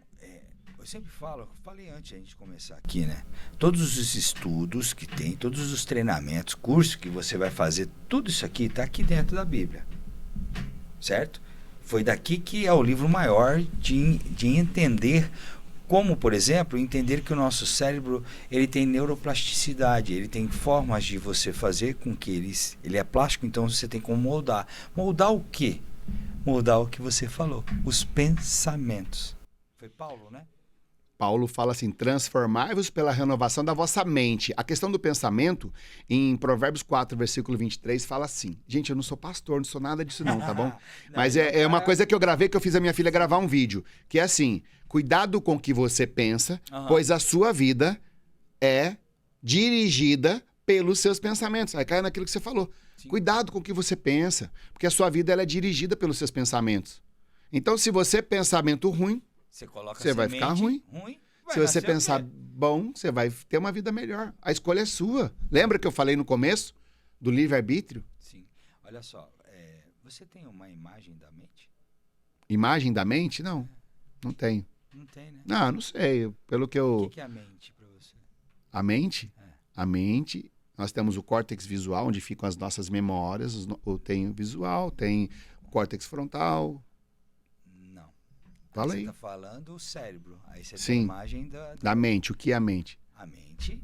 Speaker 1: eu sempre falei antes de a gente começar aqui, né? Todos os estudos que tem, todos os treinamentos, cursos que você vai fazer, tudo isso aqui está aqui dentro da Bíblia. Certo? Foi daqui que é o livro maior de entender como, por exemplo, entender que o nosso cérebro ele tem neuroplasticidade, ele tem formas de você fazer com que ele é plástico, então você tem como moldar. Moldar o quê? Moldar o que você falou, os pensamentos. Foi Paulo, né?
Speaker 2: Paulo fala assim, transformai-vos pela renovação da vossa mente. A questão do pensamento, em Provérbios 4, versículo 23, fala assim. Gente, eu não sou pastor, não sou nada disso não, tá bom?
Speaker 1: Não,
Speaker 2: Mas
Speaker 1: então,
Speaker 2: é uma
Speaker 1: cara,
Speaker 2: coisa que eu gravei, que eu fiz a minha filha gravar um vídeo. Que é assim, cuidado com o que você pensa, pois a sua vida é dirigida pelos seus pensamentos. Aí cai naquilo que você falou.
Speaker 1: Sim.
Speaker 2: Cuidado com o que você pensa, porque a sua vida ela é dirigida pelos seus pensamentos. Então, se você pensamento ruim,
Speaker 1: você coloca
Speaker 2: você vai ficar ruim.
Speaker 1: vai
Speaker 2: Se você
Speaker 1: nascer o
Speaker 2: pensar
Speaker 1: quê?
Speaker 2: bom, você vai ter uma vida melhor. A escolha é sua. Lembra que eu falei no começo do livre-arbítrio?
Speaker 1: Sim. Olha só, você tem uma imagem da mente?
Speaker 2: Imagem da mente? Não, não tenho.
Speaker 1: Não tem, né?
Speaker 2: Não sei. Pelo que
Speaker 1: O
Speaker 2: eu...
Speaker 1: que é a mente pra você?
Speaker 2: A mente?
Speaker 1: É.
Speaker 2: A mente, nós temos o córtex visual, onde ficam as nossas memórias. Tem o visual, tem o córtex frontal.
Speaker 1: Não.
Speaker 2: Fala
Speaker 1: Você
Speaker 2: aí.
Speaker 1: tá falando o cérebro. Aí você tem
Speaker 2: Sim.
Speaker 1: a imagem
Speaker 2: Da mente. O que é a mente?
Speaker 1: A mente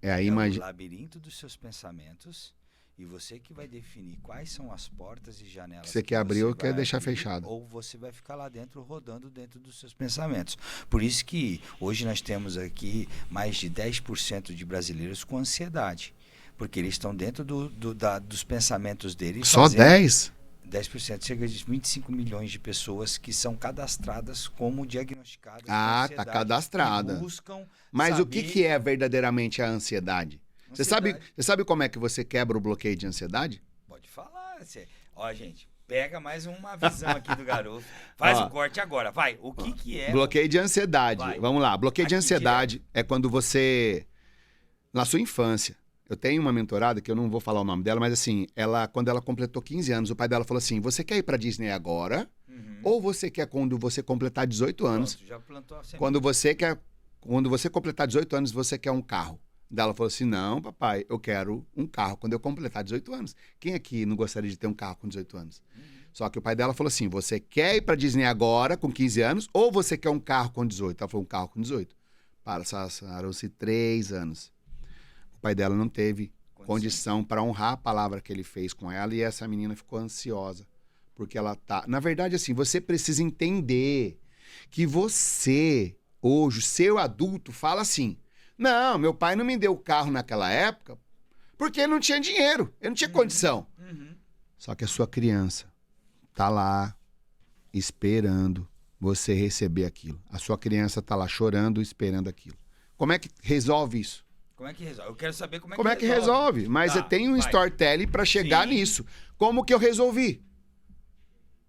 Speaker 2: É a
Speaker 1: é o
Speaker 2: imagem.
Speaker 1: labirinto dos seus pensamentos e você que vai definir quais são as portas e janelas
Speaker 2: Que você quer abrir ou
Speaker 1: vai
Speaker 2: quer deixar
Speaker 1: abrir,
Speaker 2: fechado.
Speaker 1: ou você vai ficar lá dentro rodando dentro dos seus pensamentos. Por isso que hoje nós temos aqui mais de 10% de brasileiros com ansiedade, porque eles estão dentro dos pensamentos deles.
Speaker 2: Só 10?
Speaker 1: 10%, cerca de 25 milhões de pessoas que são cadastradas como diagnosticadas com
Speaker 2: Ah, tá
Speaker 1: ansiedade,
Speaker 2: cadastrada.
Speaker 1: que buscam
Speaker 2: Mas o que,
Speaker 1: saber-
Speaker 2: que é verdadeiramente a ansiedade? Você
Speaker 1: Ansiedade.
Speaker 2: sabe como é que você quebra o bloqueio de ansiedade?
Speaker 1: Pode falar. Ó, gente, pega mais uma visão aqui do garoto. Faz
Speaker 2: Ó.
Speaker 1: o corte agora, vai. O que é?
Speaker 2: Bloqueio de ansiedade.
Speaker 1: Vai.
Speaker 2: Vamos lá. Bloqueio de
Speaker 1: Aqui,
Speaker 2: ansiedade é quando você, na sua infância, eu tenho uma mentorada, que eu não vou falar o nome dela, mas assim, quando ela completou 15 anos, o pai dela falou assim, você quer ir pra Disney agora?
Speaker 1: Uhum.
Speaker 2: Ou você quer quando você completar 18 anos?
Speaker 1: Pronto, já plantou a semente.
Speaker 2: Quando você completar 18 anos, você quer um carro. Daí ela falou assim, não, papai, eu quero um carro quando eu completar 18 anos. Quem aqui não gostaria de ter um carro com 18 anos? Só que o pai dela falou assim, você quer ir pra Disney agora, com 15 anos, ou você quer um carro com 18? Ela falou, um carro com 18. Passaram-se 3 anos. O pai dela não teve condição para honrar a palavra que ele fez com ela e essa menina ficou ansiosa. Porque ela tá... Na verdade, assim, você precisa entender que você, hoje, seu adulto, fala assim, não, meu pai não me deu o carro naquela época porque ele não tinha dinheiro, ele não tinha condição.
Speaker 1: Uhum.
Speaker 2: Só que a sua criança tá lá esperando você receber aquilo. A sua criança tá lá chorando, esperando aquilo. Como é que resolve isso?
Speaker 1: Como é que resolve? Eu quero saber como
Speaker 2: Como é que resolve? Mas
Speaker 1: Tá,
Speaker 2: eu tenho um
Speaker 1: vai.
Speaker 2: storytelling para chegar
Speaker 1: Sim.
Speaker 2: nisso. Como que eu resolvi?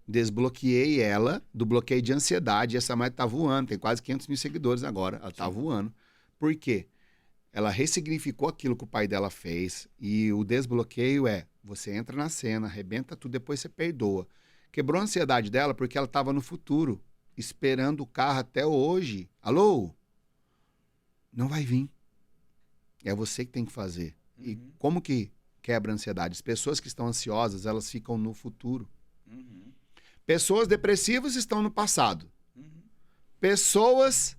Speaker 2: Desbloqueei ela do bloqueio de ansiedade. Essa mãe tá voando, tem quase 500 mil seguidores agora. Ela tá voando. Por quê? Ela ressignificou aquilo que o pai dela fez. E o desbloqueio é, você entra na cena, arrebenta tudo, depois você perdoa. Quebrou a ansiedade dela porque ela estava no futuro, esperando o carro até hoje. Alô? Não vai vir. É você que tem que fazer. E como que quebra a ansiedade? As pessoas que estão ansiosas, elas ficam no futuro.
Speaker 1: Uhum.
Speaker 2: Pessoas depressivas estão no passado.
Speaker 1: Uhum.
Speaker 2: Pessoas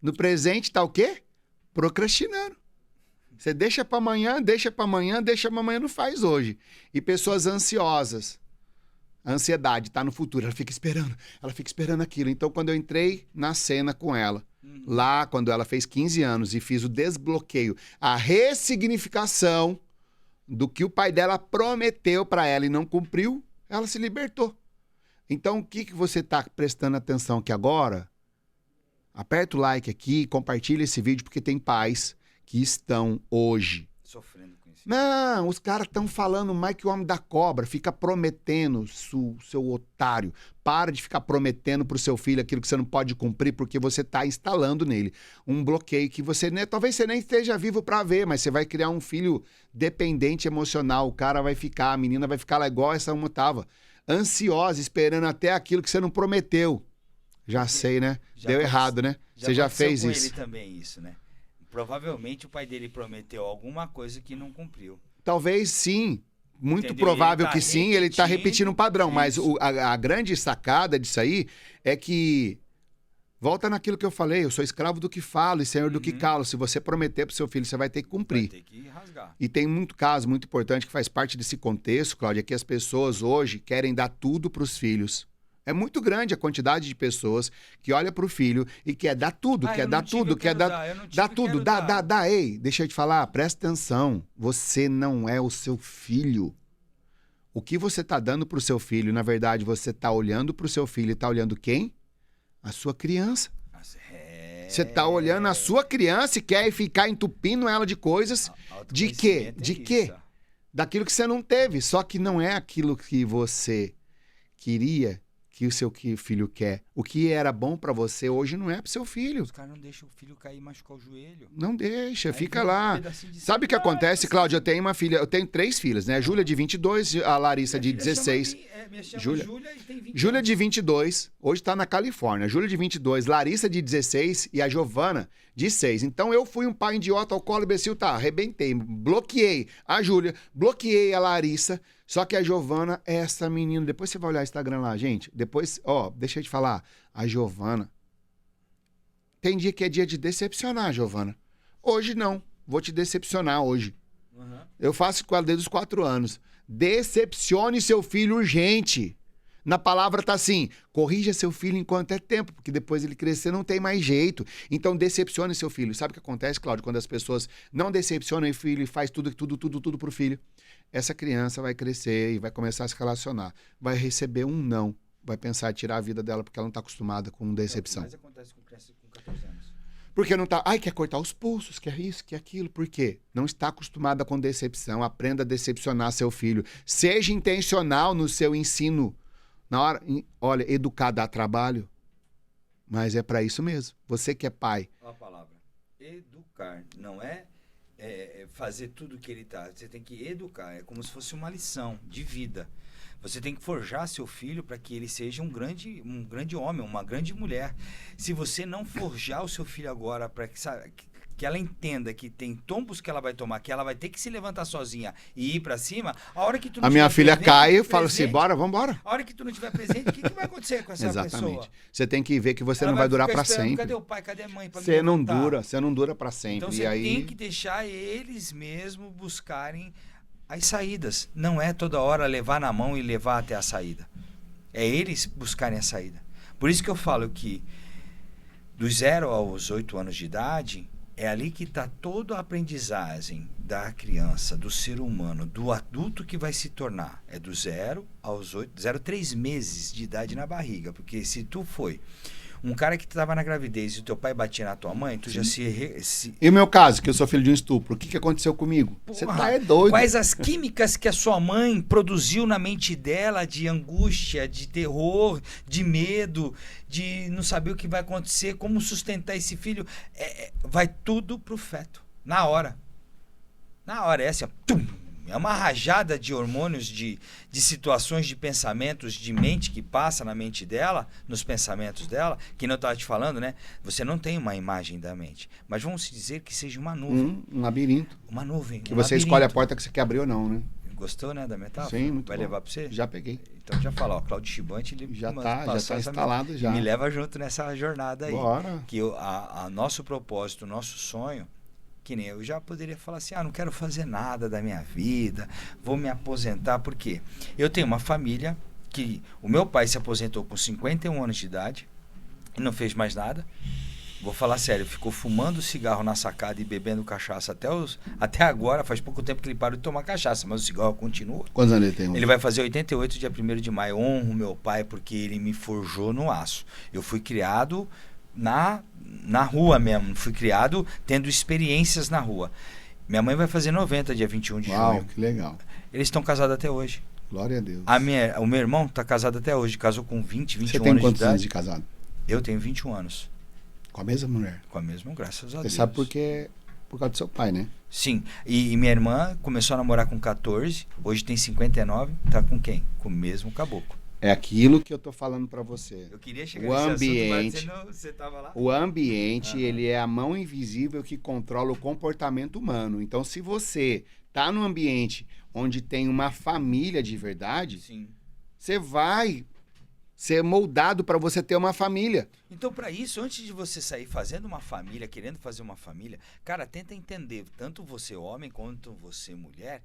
Speaker 2: no presente tá o quê? Procrastinando. Você deixa para amanhã, deixa para amanhã, deixa para amanhã, não faz hoje. E pessoas ansiosas. A ansiedade tá no futuro, ela fica esperando aquilo. Então, quando eu entrei na cena com ela, lá, quando ela fez 15 anos e fiz o desbloqueio, a ressignificação do que o pai dela prometeu para ela e não cumpriu, ela se libertou. Então, o que você tá prestando atenção aqui agora? Aperta o like aqui, compartilha esse vídeo, porque tem pais que estão hoje.
Speaker 1: Sofrendo com isso.
Speaker 2: Não, os caras estão falando mais que o homem da cobra, fica prometendo, seu otário. Para de ficar prometendo pro seu filho aquilo que você não pode cumprir, porque você tá instalando nele um bloqueio que você, né, talvez você nem esteja vivo para ver, mas você vai criar um filho dependente emocional. O cara vai ficar, a menina vai ficar lá igual essa uma tava, ansiosa, esperando até aquilo que você não prometeu. Já sei, né? Deu errado, né? Você já
Speaker 1: aconteceu
Speaker 2: fez
Speaker 1: com
Speaker 2: isso.
Speaker 1: ele também isso, né? Provavelmente o pai dele prometeu alguma coisa que não cumpriu.
Speaker 2: Talvez sim. Muito
Speaker 1: Entendeu?
Speaker 2: provável
Speaker 1: Ele tá
Speaker 2: que sim, ele está repetindo um padrão. Mas
Speaker 1: isso.
Speaker 2: a grande sacada disso aí é que volta naquilo que eu falei, eu sou escravo do que falo e senhor do que calo. Se você prometer pro seu filho, você vai ter que
Speaker 1: Vai
Speaker 2: cumprir.
Speaker 1: ter que rasgar.
Speaker 2: E tem muito caso muito importante que faz parte desse contexto, Cláudia, que as pessoas hoje querem dar tudo para os filhos. É muito grande a quantidade de pessoas que olha pro filho e quer dar tudo, quer dar tudo, quer dar tudo, dá. Ei, deixa eu te falar, presta atenção. Você não é o seu filho. O que você tá dando pro seu filho, na verdade, você tá olhando pro seu filho e tá olhando quem? A sua criança. Você tá olhando a sua criança e quer ficar entupindo ela de coisas. De quê? De quê? Daquilo que você não teve. Só que não é aquilo que você queria que o seu filho quer. O que era bom pra você hoje não é pro seu filho.
Speaker 1: Os caras não deixam o filho cair e machucar o joelho.
Speaker 2: Não deixa, fica lá. Sabe o que acontece, Cláudio? Eu tenho uma filha, eu tenho 3 filhas, né? A Júlia de 22, a Larissa de 16. Júlia de 22, hoje tá na Califórnia. Júlia de 22, Larissa de 16 e a Giovana de 6. Então eu fui um pai idiota, alcoólatra, imbecil, tá? Arrebentei, bloqueei a Júlia, bloqueei a Larissa. Só que a Giovana é essa menina. Depois você vai olhar o Instagram lá, gente. Depois, deixa eu te falar. A Giovana. Tem dia que é dia de decepcionar, Giovana. Hoje não. Vou te decepcionar hoje. Uhum. Eu faço com ela desde os 4 anos. Decepcione seu filho urgente. Na palavra tá assim, corrija seu filho enquanto é tempo, porque depois ele crescer não tem mais jeito. Então decepcione seu filho. Sabe o que acontece, Cláudio, quando as pessoas não decepcionam o filho e faz tudo pro filho? Essa criança vai crescer e vai começar a se relacionar. Vai receber um não. Vai pensar em tirar a vida dela porque ela não está acostumada com decepção.
Speaker 1: Mas acontece com criança com 14 anos.
Speaker 2: Porque não tá... quer cortar os pulsos, quer isso, quer aquilo. Por quê? Não está acostumada com decepção. Aprenda a decepcionar seu filho. Seja intencional no seu ensino. Na hora... Olha, educar dá trabalho. Mas é para isso mesmo. Você que é pai.
Speaker 1: Olha a palavra. Educar. Não é fazer tudo que ele tá. Você tem que educar. É como se fosse uma lição de vida. Você tem que forjar seu filho para que ele seja um grande homem, uma grande mulher. Se você não forjar o seu filho agora para que ela entenda que tem tombos que ela vai tomar, que ela vai ter que se levantar sozinha e ir para cima, a hora que tu não
Speaker 2: a minha filha
Speaker 1: presente,
Speaker 2: cai e fala assim, vambora.
Speaker 1: A hora que tu não tiver presente, o que vai acontecer com essa
Speaker 2: Exatamente.
Speaker 1: pessoa?
Speaker 2: Você tem que ver que você não vai durar para sempre.
Speaker 1: Cadê o pai, cadê a mãe?
Speaker 2: Você não dura para sempre.
Speaker 1: Então você tem que deixar eles mesmos buscarem as saídas. Não é toda hora levar na mão e levar até a saída. É eles buscarem a saída. Por isso que eu falo que dos 0 aos 8 anos de idade, é ali que está toda a aprendizagem da criança, do ser humano, do adulto que vai se tornar. É do 0 aos 8, 0 a 3 meses de idade na barriga. Porque se tu foi um cara que estava na gravidez e o teu pai batia na tua mãe, tu já se...
Speaker 2: E o meu caso, que eu sou filho de um estupro, o que aconteceu comigo? Você tá doido.
Speaker 1: Quais as químicas que a sua mãe produziu na mente dela de angústia, de terror, de medo, de não saber o que vai acontecer, como sustentar esse filho? Vai tudo pro feto. Na hora. Na hora. É assim, ó. Tum! É uma rajada de hormônios, de situações, de pensamentos, de mente que passa na mente dela, nos pensamentos dela, que não estava te falando, né? Você não tem uma imagem da mente. Mas vamos dizer que seja uma nuvem.
Speaker 2: Um labirinto.
Speaker 1: Uma nuvem.
Speaker 2: Que você escolhe a porta que você quer abrir ou não, né?
Speaker 1: Gostou, né, da metáfora?
Speaker 2: Sim, muito
Speaker 1: Vai
Speaker 2: bom.
Speaker 1: levar para você?
Speaker 2: Já peguei.
Speaker 1: Então já fala, ó, Claudio Chibante, ele
Speaker 2: já tá instalado já.
Speaker 1: Me leva junto nessa jornada aí.
Speaker 2: Bora.
Speaker 1: Que nosso propósito, o nosso sonho, que nem eu já poderia falar assim, não quero fazer nada da minha vida, vou me aposentar, por quê? Eu tenho uma família que o meu pai se aposentou com 51 anos de idade e não fez mais nada. Vou falar sério, ficou fumando cigarro na sacada e bebendo cachaça até agora, faz pouco tempo que ele parou de tomar cachaça, mas o cigarro continua.
Speaker 2: Quantos anos ele tem?
Speaker 1: Ele vai fazer 88 dia 1º de maio. Honro meu pai porque ele me forjou no aço. Eu fui criado na rua mesmo, fui criado tendo experiências na rua. Minha mãe vai fazer 90 dia 21 de junho.
Speaker 2: Uau, que legal.
Speaker 1: Eles estão casados até hoje.
Speaker 2: Glória a Deus.
Speaker 1: O meu irmão está casado até hoje, casou com 20, 21 anos de idade.
Speaker 2: Você tem quantos anos de casado?
Speaker 1: Eu tenho 21 anos.
Speaker 2: Com a mesma mulher?
Speaker 1: Com a mesma, graças a Deus.
Speaker 2: Você sabe por causa do seu pai, né?
Speaker 1: Sim, e minha irmã começou a namorar com 14, hoje tem 59, tá com quem? Com o mesmo caboclo.
Speaker 2: É aquilo que eu tô falando para você.
Speaker 1: Eu queria chegar
Speaker 2: o
Speaker 1: nesse
Speaker 2: ambiente,
Speaker 1: assunto, mas você tava lá.
Speaker 2: O ambiente, ele é a mão invisível que controla o comportamento humano. Então, se você tá num ambiente onde tem uma família de verdade,
Speaker 1: sim,
Speaker 2: você vai ser moldado para você ter uma família.
Speaker 1: Então, para isso, antes de você sair fazendo uma família, querendo fazer uma família, cara, tenta entender, tanto você homem quanto você mulher,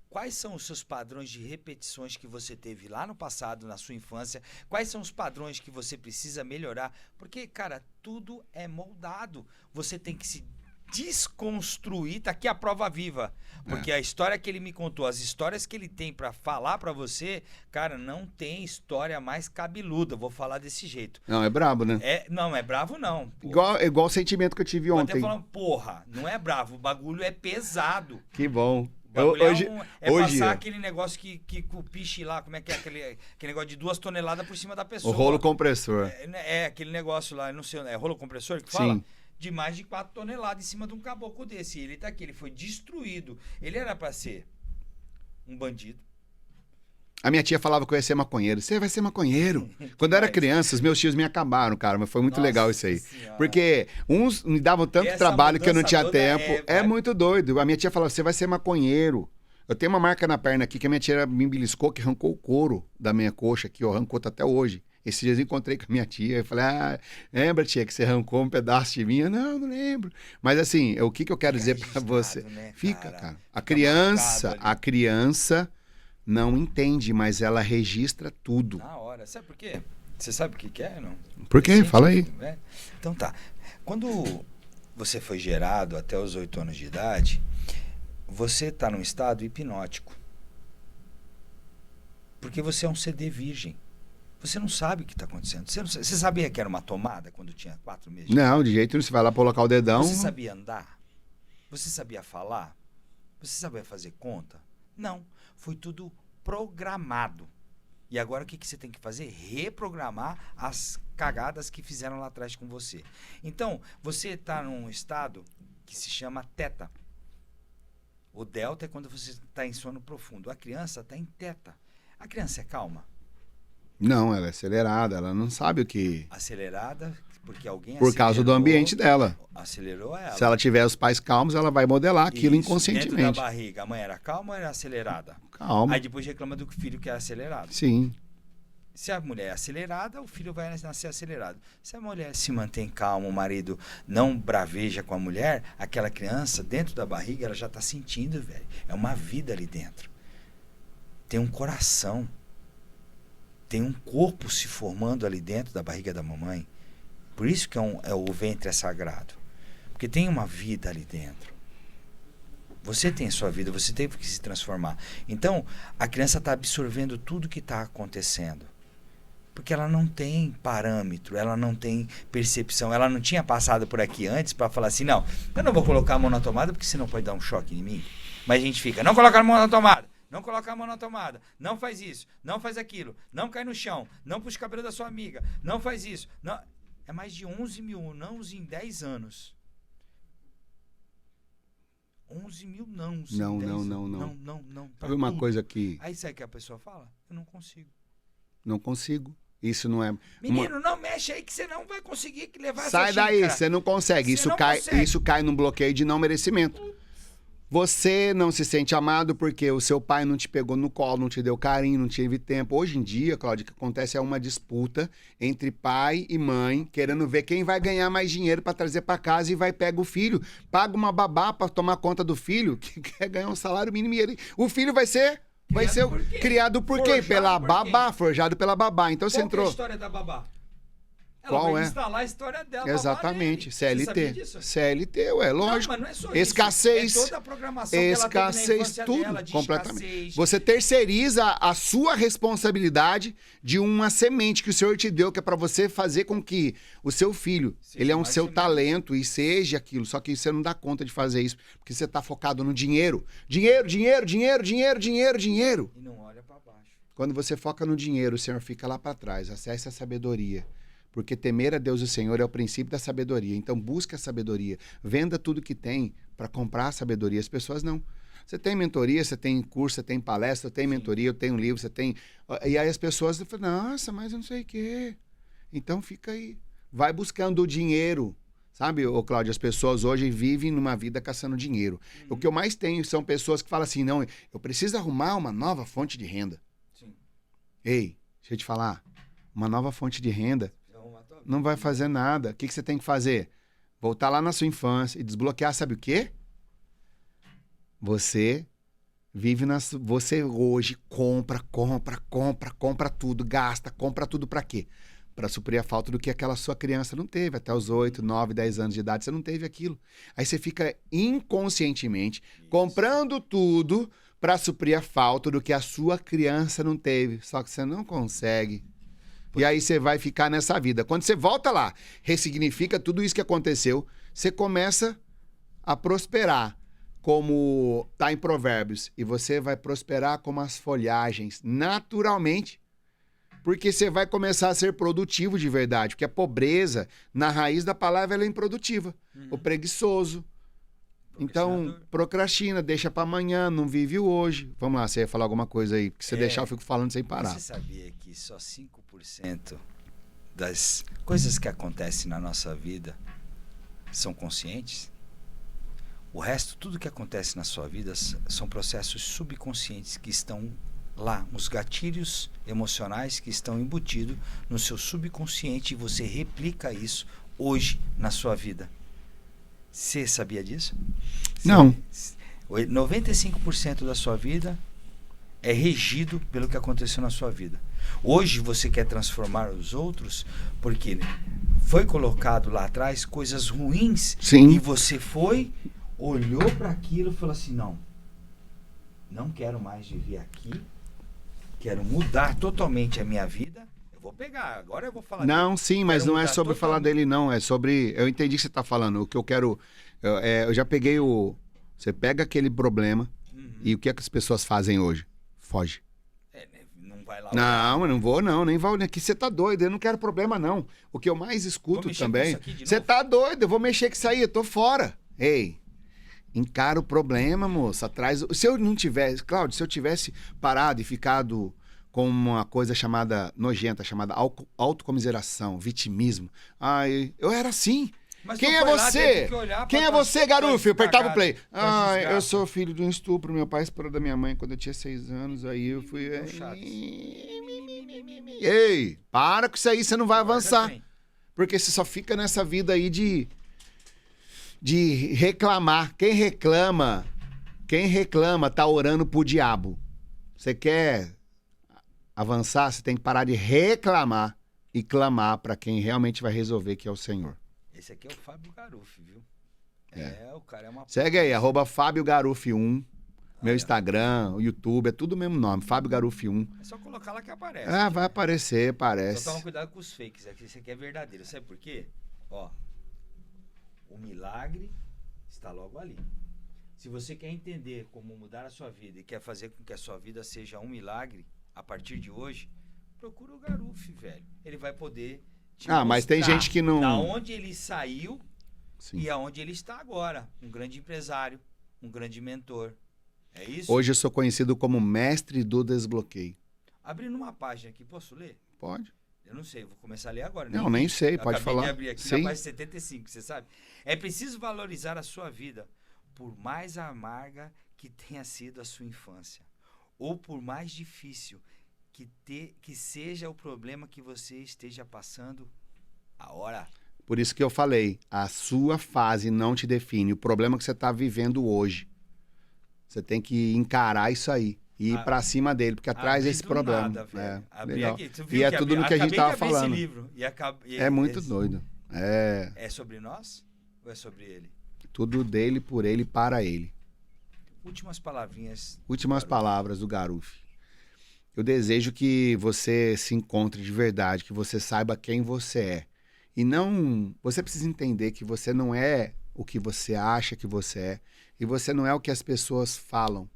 Speaker 1: quais são os seus padrões de repetições que você teve lá no passado, na sua infância? Quais são os padrões que você precisa melhorar? Porque, cara, tudo é moldado. Você tem que se desconstruir. Tá aqui a prova viva. Porque a história que ele me contou, as histórias que ele tem pra falar pra você, cara, não tem história mais cabeluda. Vou falar desse jeito.
Speaker 2: Não, é brabo, né?
Speaker 1: Não é bravo, não.
Speaker 2: Igual o sentimento que eu tive
Speaker 1: Tô
Speaker 2: ontem.
Speaker 1: até falando, porra, não é bravo. O bagulho é pesado.
Speaker 2: Que bom.
Speaker 1: O bagulho
Speaker 2: Hoje,
Speaker 1: passar
Speaker 2: é.
Speaker 1: aquele negócio que o piche lá, como é que é aquele negócio de 2 toneladas por cima da pessoa.
Speaker 2: O rolo compressor.
Speaker 1: Aquele negócio lá, não sei, é rolo compressor que fala?
Speaker 2: Sim.
Speaker 1: De mais de 4 toneladas em cima de um caboclo desse. E ele tá aqui, ele foi destruído. Ele era pra ser um bandido.
Speaker 2: A minha tia falava que eu ia ser maconheiro. Você vai ser maconheiro. Quando eu era criança, os meus tios me acabaram, cara. Mas foi muito
Speaker 1: Nossa
Speaker 2: legal isso aí.
Speaker 1: Senhora.
Speaker 2: Porque uns me davam tanto
Speaker 1: Essa
Speaker 2: trabalho que eu não
Speaker 1: mudança
Speaker 2: tinha
Speaker 1: toda
Speaker 2: tempo. É
Speaker 1: vai-
Speaker 2: muito doido. A minha tia falava, você vai ser maconheiro. Eu tenho uma marca na perna aqui que a minha tia me beliscou, que arrancou o couro da minha coxa aqui, ó. Arrancou tá até hoje. Esses dias eu encontrei com a minha tia e falei, lembra, tia, que você arrancou um pedaço de mim? Eu, não lembro. Mas assim, o que eu quero dizer pra você?
Speaker 1: né,
Speaker 2: Fica, cara. A
Speaker 1: Fica
Speaker 2: criança,
Speaker 1: marcado ali.
Speaker 2: a criança não entende, mas ela registra tudo.
Speaker 1: Na hora. Sabe por quê? Você sabe o que é, não?
Speaker 2: Por quê? Fala aí.
Speaker 1: É. Então tá. Quando você foi gerado até os 8 anos de idade, você tá num estado hipnótico. Porque você é um CD virgem. Você não sabe o que está acontecendo. Você sabia que era uma tomada quando tinha 4 meses?
Speaker 2: Não, de jeito nenhum. Você vai lá colocar o dedão.
Speaker 1: Você sabia andar? Você sabia falar? Você sabia fazer conta? Não. Foi tudo programado. E agora o que você tem que fazer? Reprogramar as cagadas que fizeram lá atrás com você. Então, você está num estado que se chama teta. O delta é quando você está em sono profundo. A criança está em teta. A criança é calma?
Speaker 2: Não, ela é acelerada, ela não sabe o que...
Speaker 1: Acelerada, porque alguém
Speaker 2: Por causa do ambiente dela.
Speaker 1: Acelerou ela.
Speaker 2: Se ela tiver os pais calmos, ela vai modelar aquilo
Speaker 1: Isso,
Speaker 2: inconscientemente.
Speaker 1: Dentro da barriga, a mãe era calma ou era acelerada?
Speaker 2: Calma.
Speaker 1: Aí depois reclama do filho que é acelerado.
Speaker 2: Sim.
Speaker 1: Se a mulher é acelerada, o filho vai nascer acelerado. Se a mulher se mantém calma, o marido não braveja com a mulher, aquela criança dentro da barriga, ela já está sentindo, velho. É uma vida ali dentro. Tem um coração. Tem um corpo se formando ali dentro da barriga da mamãe. Por isso que o ventre é sagrado. Porque tem uma vida ali dentro. Você tem a sua vida, você teve que se transformar. Então, a criança está absorvendo tudo que está acontecendo. Porque ela não tem parâmetro, ela não tem percepção, ela não tinha passado por aqui antes para falar assim, não, eu não vou colocar a mão na tomada porque senão pode dar um choque em mim. Mas a gente fica, não coloca a mão na tomada. Não coloca a mão na tomada, não faz isso, não faz aquilo, não cai no chão, não puxa o cabelo da sua amiga, não faz isso. Não... É mais de 11 mil nãos em 10 anos. 11 mil nãos.
Speaker 2: Não,
Speaker 1: em 10
Speaker 2: não,
Speaker 1: anos.
Speaker 2: não, não.
Speaker 1: Não.
Speaker 2: Sabe uma coisa que
Speaker 1: Aí sabe o que a pessoa fala? Eu não consigo.
Speaker 2: não consigo. Isso não é...
Speaker 1: Menino, não mexe aí que você não vai conseguir levar
Speaker 2: Sai
Speaker 1: essa
Speaker 2: daí,
Speaker 1: xícara.
Speaker 2: você não consegue.
Speaker 1: Você não consegue.
Speaker 2: Isso cai num bloqueio de não merecimento. Você não se sente amado porque o seu pai não te pegou no colo, não te deu carinho, não teve tempo. Hoje em dia, Cláudia, o que acontece é uma disputa entre pai e mãe, querendo ver quem vai ganhar mais dinheiro para trazer para casa e vai pegar o filho. Paga uma babá para tomar conta do filho, que quer ganhar um salário mínimo e o filho vai ser
Speaker 1: por quê?
Speaker 2: criado por quê?
Speaker 1: Forjado
Speaker 2: Pela
Speaker 1: por
Speaker 2: babá, forjado pela babá. Então você
Speaker 1: Qual que é a
Speaker 2: entrou...
Speaker 1: história da babá?
Speaker 2: Qual
Speaker 1: Ela vai
Speaker 2: é?
Speaker 1: instalar a história dela.
Speaker 2: Exatamente,
Speaker 1: Você sabia
Speaker 2: CLT.
Speaker 1: disso?
Speaker 2: CLT, ué, lógico.
Speaker 1: Não, mas não é só
Speaker 2: Escassez.
Speaker 1: isso. É toda a programação que ela teve na
Speaker 2: Escassez,
Speaker 1: infância
Speaker 2: tudo,
Speaker 1: dela, de
Speaker 2: completamente.
Speaker 1: escassez.
Speaker 2: Você terceiriza a sua responsabilidade de uma semente que o Senhor te deu, que é para você fazer com que o seu filho,
Speaker 1: Seja
Speaker 2: ele é um
Speaker 1: mais
Speaker 2: seu
Speaker 1: semente.
Speaker 2: talento e seja aquilo, só que você não dá conta de fazer isso, porque você tá focado no dinheiro. Dinheiro, dinheiro, dinheiro, dinheiro, dinheiro, dinheiro.
Speaker 1: E não olha pra baixo.
Speaker 2: Quando você foca no dinheiro, o Senhor fica lá para trás, acesse a sabedoria. Porque temer a Deus e o Senhor é o princípio da sabedoria. Então busque a sabedoria. Venda tudo que tem para comprar a sabedoria. As pessoas não. Você tem mentoria, você tem curso, você tem palestra, eu tenho mentoria, eu tenho livro, você tem... E aí as pessoas falam, nossa, mas eu não sei o quê. Então fica aí. Vai buscando o dinheiro. Sabe, ô Cláudio, as pessoas hoje vivem numa vida caçando dinheiro. O que eu mais tenho são pessoas que falam assim, não, eu preciso arrumar uma nova fonte de renda.
Speaker 1: Sim.
Speaker 2: Ei, deixa eu te falar. Uma nova fonte de renda não vai fazer nada. O que você tem que fazer? Voltar lá na sua infância e desbloquear, sabe o quê? Você Você hoje compra tudo, gasta, compra tudo pra quê? Pra suprir a falta do que aquela sua criança não teve. Até os 8, 9, 10 anos de idade, você não teve aquilo. Aí você fica inconscientemente comprando tudo pra suprir a falta do que a sua criança não teve. Só que você não consegue. E aí você vai ficar nessa vida. Quando você volta lá, ressignifica tudo isso que aconteceu, você começa a prosperar. Como está em Provérbios, e você vai prosperar como as folhagens, naturalmente, porque você vai começar a ser produtivo de verdade, porque a pobreza, na raiz da palavra, ela é improdutiva. O preguiçoso. Então, procrastina, deixa para amanhã, não vive o hoje. Vamos lá, você ia falar alguma coisa aí, porque se deixar eu fico falando sem parar.
Speaker 1: Você sabia que só 5% das coisas que acontecem na nossa vida são conscientes? O resto, tudo que acontece na sua vida são processos subconscientes que estão lá, os gatilhos emocionais que estão embutidos no seu subconsciente e você replica isso hoje na sua vida. Você sabia disso?
Speaker 2: Não.
Speaker 1: 95% da sua vida é regido pelo que aconteceu na sua vida. Hoje você quer transformar os outros porque foi colocado lá atrás coisas ruins.
Speaker 2: Sim.
Speaker 1: E você olhou para aquilo e falou assim, não quero mais viver aqui, quero mudar totalmente a minha vida, eu vou pegar, agora eu vou falar
Speaker 2: Não,
Speaker 1: dele.
Speaker 2: sim, mas
Speaker 1: Quero
Speaker 2: não é
Speaker 1: mudar
Speaker 2: sobre falar
Speaker 1: totalmente.
Speaker 2: dele, não, é sobre, eu entendi o que você tá falando, o que eu quero, eu já peguei você pega aquele problema e o que é que as pessoas fazem hoje? Foge.
Speaker 1: Não vai lá.
Speaker 2: Não, eu não vou não, nem vou, aqui você tá doido, eu não quero problema não. O que eu mais escuto também, você tá doido, eu vou mexer com isso aí, eu tô fora. Ei, encara o problema, moça. Atrás. Se eu não tivesse, Cláudio, se eu tivesse parado e ficado com uma coisa chamada nojenta, chamada autocomiseração, vitimismo, eu era assim.
Speaker 1: Mas
Speaker 2: Quem é você? Quem é você, garoto? Eu apertava o play. Eu sou filho de um estupro. Meu pai separou da minha mãe quando eu tinha 6 anos. Aí eu fui. Ei, para com isso aí, você não vai avançar. Porque você só fica nessa vida aí de reclamar. Quem reclama tá orando pro diabo. Você quer avançar, você tem que parar de reclamar e clamar para quem realmente vai resolver, que é o Senhor.
Speaker 1: Esse aqui é o Fábio Garuf, viu? O cara é uma...
Speaker 2: Segue aí, @FábioGaruf1, meu Instagram, o YouTube, é tudo o mesmo nome, Fábio Garuf1.
Speaker 1: É só colocar lá que aparece.
Speaker 2: Vai aparecer, parece.
Speaker 1: Só toma cuidado com os fakes, aqui esse aqui é verdadeiro. Sabe por quê? Ó, o milagre está logo ali. Se você quer entender como mudar a sua vida e quer fazer com que a sua vida seja um milagre, a partir de hoje, procura o Garuf, velho. Ele vai poder te
Speaker 2: mas tem gente que não...
Speaker 1: da onde ele saiu.
Speaker 2: Sim.
Speaker 1: E aonde ele está agora. Um grande empresário, um grande mentor. É isso?
Speaker 2: Hoje eu sou conhecido como mestre do desbloqueio.
Speaker 1: Abrindo uma página aqui, posso ler?
Speaker 2: Pode.
Speaker 1: Eu não sei, vou começar a ler agora.
Speaker 2: Não, nem sei, pode falar.
Speaker 1: De abrir aqui
Speaker 2: Sim.
Speaker 1: na página 75, você sabe? É preciso valorizar a sua vida, por mais amarga que tenha sido a sua infância, ou por mais difícil que seja o problema que você esteja passando agora.
Speaker 2: Por isso que eu falei, a sua fase não te define, o problema que você está vivendo hoje. Você tem que encarar isso aí. E ir pra cima dele, porque atrás desse problema.
Speaker 1: Nada,
Speaker 2: legal.
Speaker 1: Aqui,
Speaker 2: E é tudo no que a gente tava falando.
Speaker 1: Esse livro,
Speaker 2: é muito doido.
Speaker 1: É sobre nós ou é sobre ele?
Speaker 2: Tudo dele, por ele, para ele.
Speaker 1: Últimas palavrinhas.
Speaker 2: Últimas palavras do Garuf. Eu desejo que você se encontre de verdade, que você saiba quem você é. E não... Você precisa entender que você não é o que você acha que você é. E você não é o que as pessoas falam.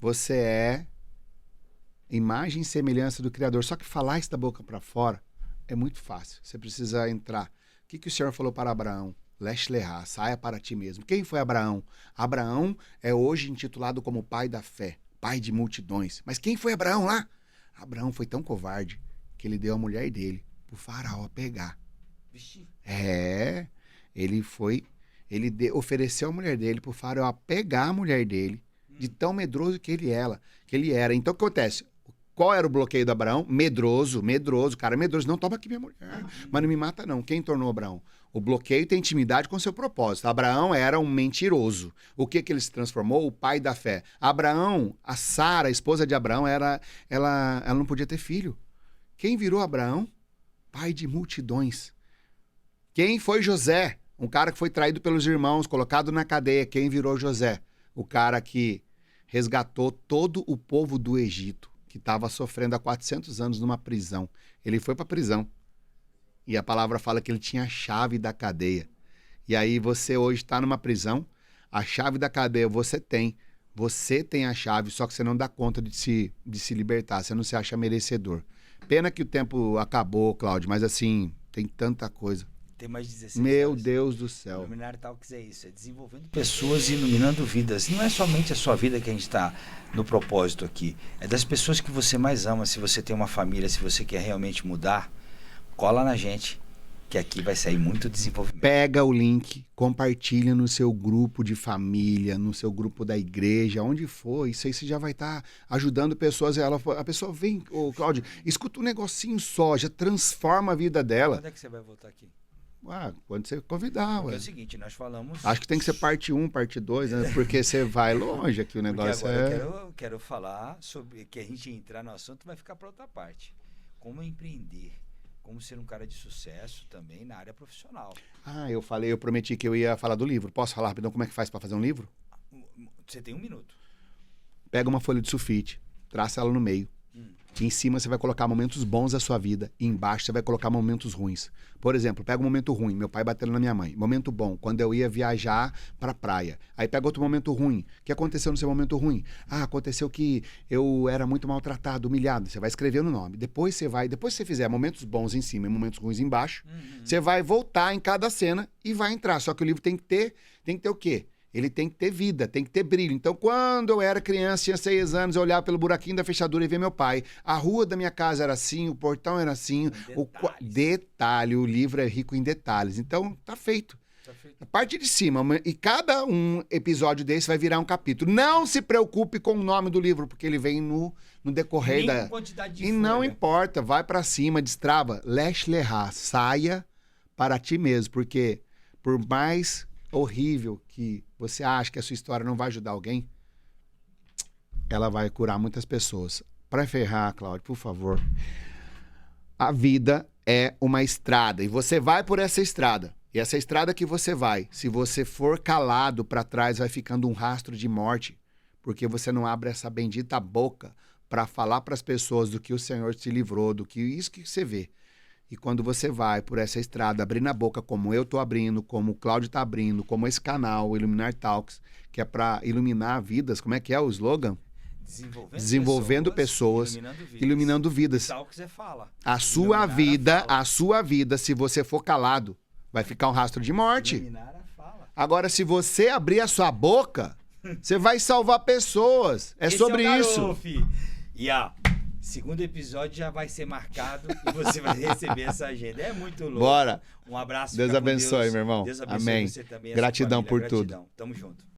Speaker 2: Você é imagem e semelhança do Criador. Só que falar isso da boca para fora é muito fácil. Você precisa entrar. O que o Senhor falou para Abraão? Lech lecha, saia para ti mesmo. Quem foi Abraão? Abraão é hoje intitulado como pai da fé, pai de multidões. Mas quem foi Abraão lá? Abraão foi tão covarde que ele deu a mulher dele pro faraó pegar.
Speaker 1: Vixe.
Speaker 2: Ele ofereceu a mulher dele pro faraó pegar a mulher dele, de tão medroso que ele era. Então o que acontece? Qual era o bloqueio do Abraão? Medroso. Cara, medroso. Não, toma aqui minha mulher. Mas não me mata, não. Quem tornou Abraão? O bloqueio tem intimidade com seu propósito. Abraão era um mentiroso. O que ele se transformou? O pai da fé. Abraão, a Sara, a esposa de Abraão, ela não podia ter filho. Quem virou Abraão? Pai de multidões. Quem foi José? Um cara que foi traído pelos irmãos, colocado na cadeia. Quem virou José? O cara que resgatou todo o povo do Egito, que estava sofrendo há 400 anos numa prisão. Ele foi para a prisão. E a palavra fala que ele tinha a chave da cadeia. E aí você hoje está numa prisão, a chave da cadeia você tem. Você tem a chave, só que você não dá conta de se libertar, você não se acha merecedor. Pena que o tempo acabou, Cláudio, mas assim, tem tanta coisa.
Speaker 1: Tem mais 16
Speaker 2: Meu
Speaker 1: horas.
Speaker 2: Deus do céu.
Speaker 1: Iluminar Talks é isso, é desenvolvendo pessoas e iluminando vidas. Não é somente a sua vida que a gente está no propósito aqui. É das pessoas que você mais ama. Se você tem uma família, se você quer realmente mudar, cola na gente, que aqui vai sair muito desenvolvimento.
Speaker 2: Pega o link, compartilha no seu grupo de família, no seu grupo da igreja, onde for. Isso aí você já vai estar ajudando pessoas. A pessoa vem, Cláudio, escuta um negocinho só, já transforma a vida dela.
Speaker 1: Quando é que você vai voltar aqui?
Speaker 2: Quando você convidar.
Speaker 1: Porque é o seguinte, nós falamos...
Speaker 2: Acho que tem que ser parte 1, parte 2, né? Porque você vai longe aqui, o negócio
Speaker 1: agora eu quero falar sobre... Que a gente entrar no assunto vai ficar para outra parte. Como empreender. Como ser um cara de sucesso também na área profissional.
Speaker 2: Eu prometi que eu ia falar do livro. Posso falar rapidão como é que faz para fazer um livro?
Speaker 1: Você tem 1 minuto.
Speaker 2: Pega uma folha de sulfite, traça ela no meio. Em cima você vai colocar momentos bons da sua vida. E embaixo você vai colocar momentos ruins. Por exemplo, pega um momento ruim, meu pai batendo na minha mãe. Momento bom, quando eu ia viajar pra praia. Aí pega outro momento ruim. O que aconteceu no seu momento ruim? Aconteceu que eu era muito maltratado, humilhado. Você vai escrever no nome. Depois você fizer momentos bons em cima e momentos ruins embaixo, você vai voltar em cada cena e vai entrar. Só que o livro tem que ter o quê? Ele tem que ter vida, tem que ter brilho. Então, quando eu era criança, tinha 6 anos, eu olhava pelo buraquinho da fechadura e via meu pai. A rua da minha casa era assim, o portão era assim. Detalhe, o livro é rico em detalhes. Então, tá feito. A parte de cima, e cada um episódio desse vai virar um capítulo. Não se preocupe com o nome do livro, porque ele vem no decorrer da...
Speaker 1: quantidade de
Speaker 2: e
Speaker 1: folha.
Speaker 2: não importa, vai pra cima, destrava. Lèche lerá, saia para ti mesmo, porque por mais horrível que você acha que a sua história não vai ajudar alguém, ela vai curar muitas pessoas. Para encerrar, Cláudio, por favor, a vida é uma estrada e você vai por essa estrada. E essa estrada que você vai, se você for calado para trás, vai ficando um rastro de morte, porque você não abre essa bendita boca para falar para as pessoas do que o Senhor te livrou, do que isso que você vê. E quando você vai por essa estrada, abrindo a boca como eu tô abrindo, como o Cláudio tá abrindo, como esse canal, o Iluminar Talks, que é para iluminar vidas, como é que é o slogan? Desenvolvendo pessoas, iluminando vidas.
Speaker 1: Talks é fala.
Speaker 2: A sua vida, se você for calado, vai ficar um rastro de morte.
Speaker 1: Iluminar a fala.
Speaker 2: Agora, se você abrir a sua boca, você vai salvar pessoas. É sobre isso.
Speaker 1: E segundo episódio já vai ser marcado e você vai receber essa agenda. É muito louco.
Speaker 2: Bora.
Speaker 1: Um abraço.
Speaker 2: Deus abençoe, meu irmão.
Speaker 1: Deus abençoe
Speaker 2: Amém.
Speaker 1: você também.
Speaker 2: Gratidão
Speaker 1: família.
Speaker 2: por tudo.
Speaker 1: Tamo junto.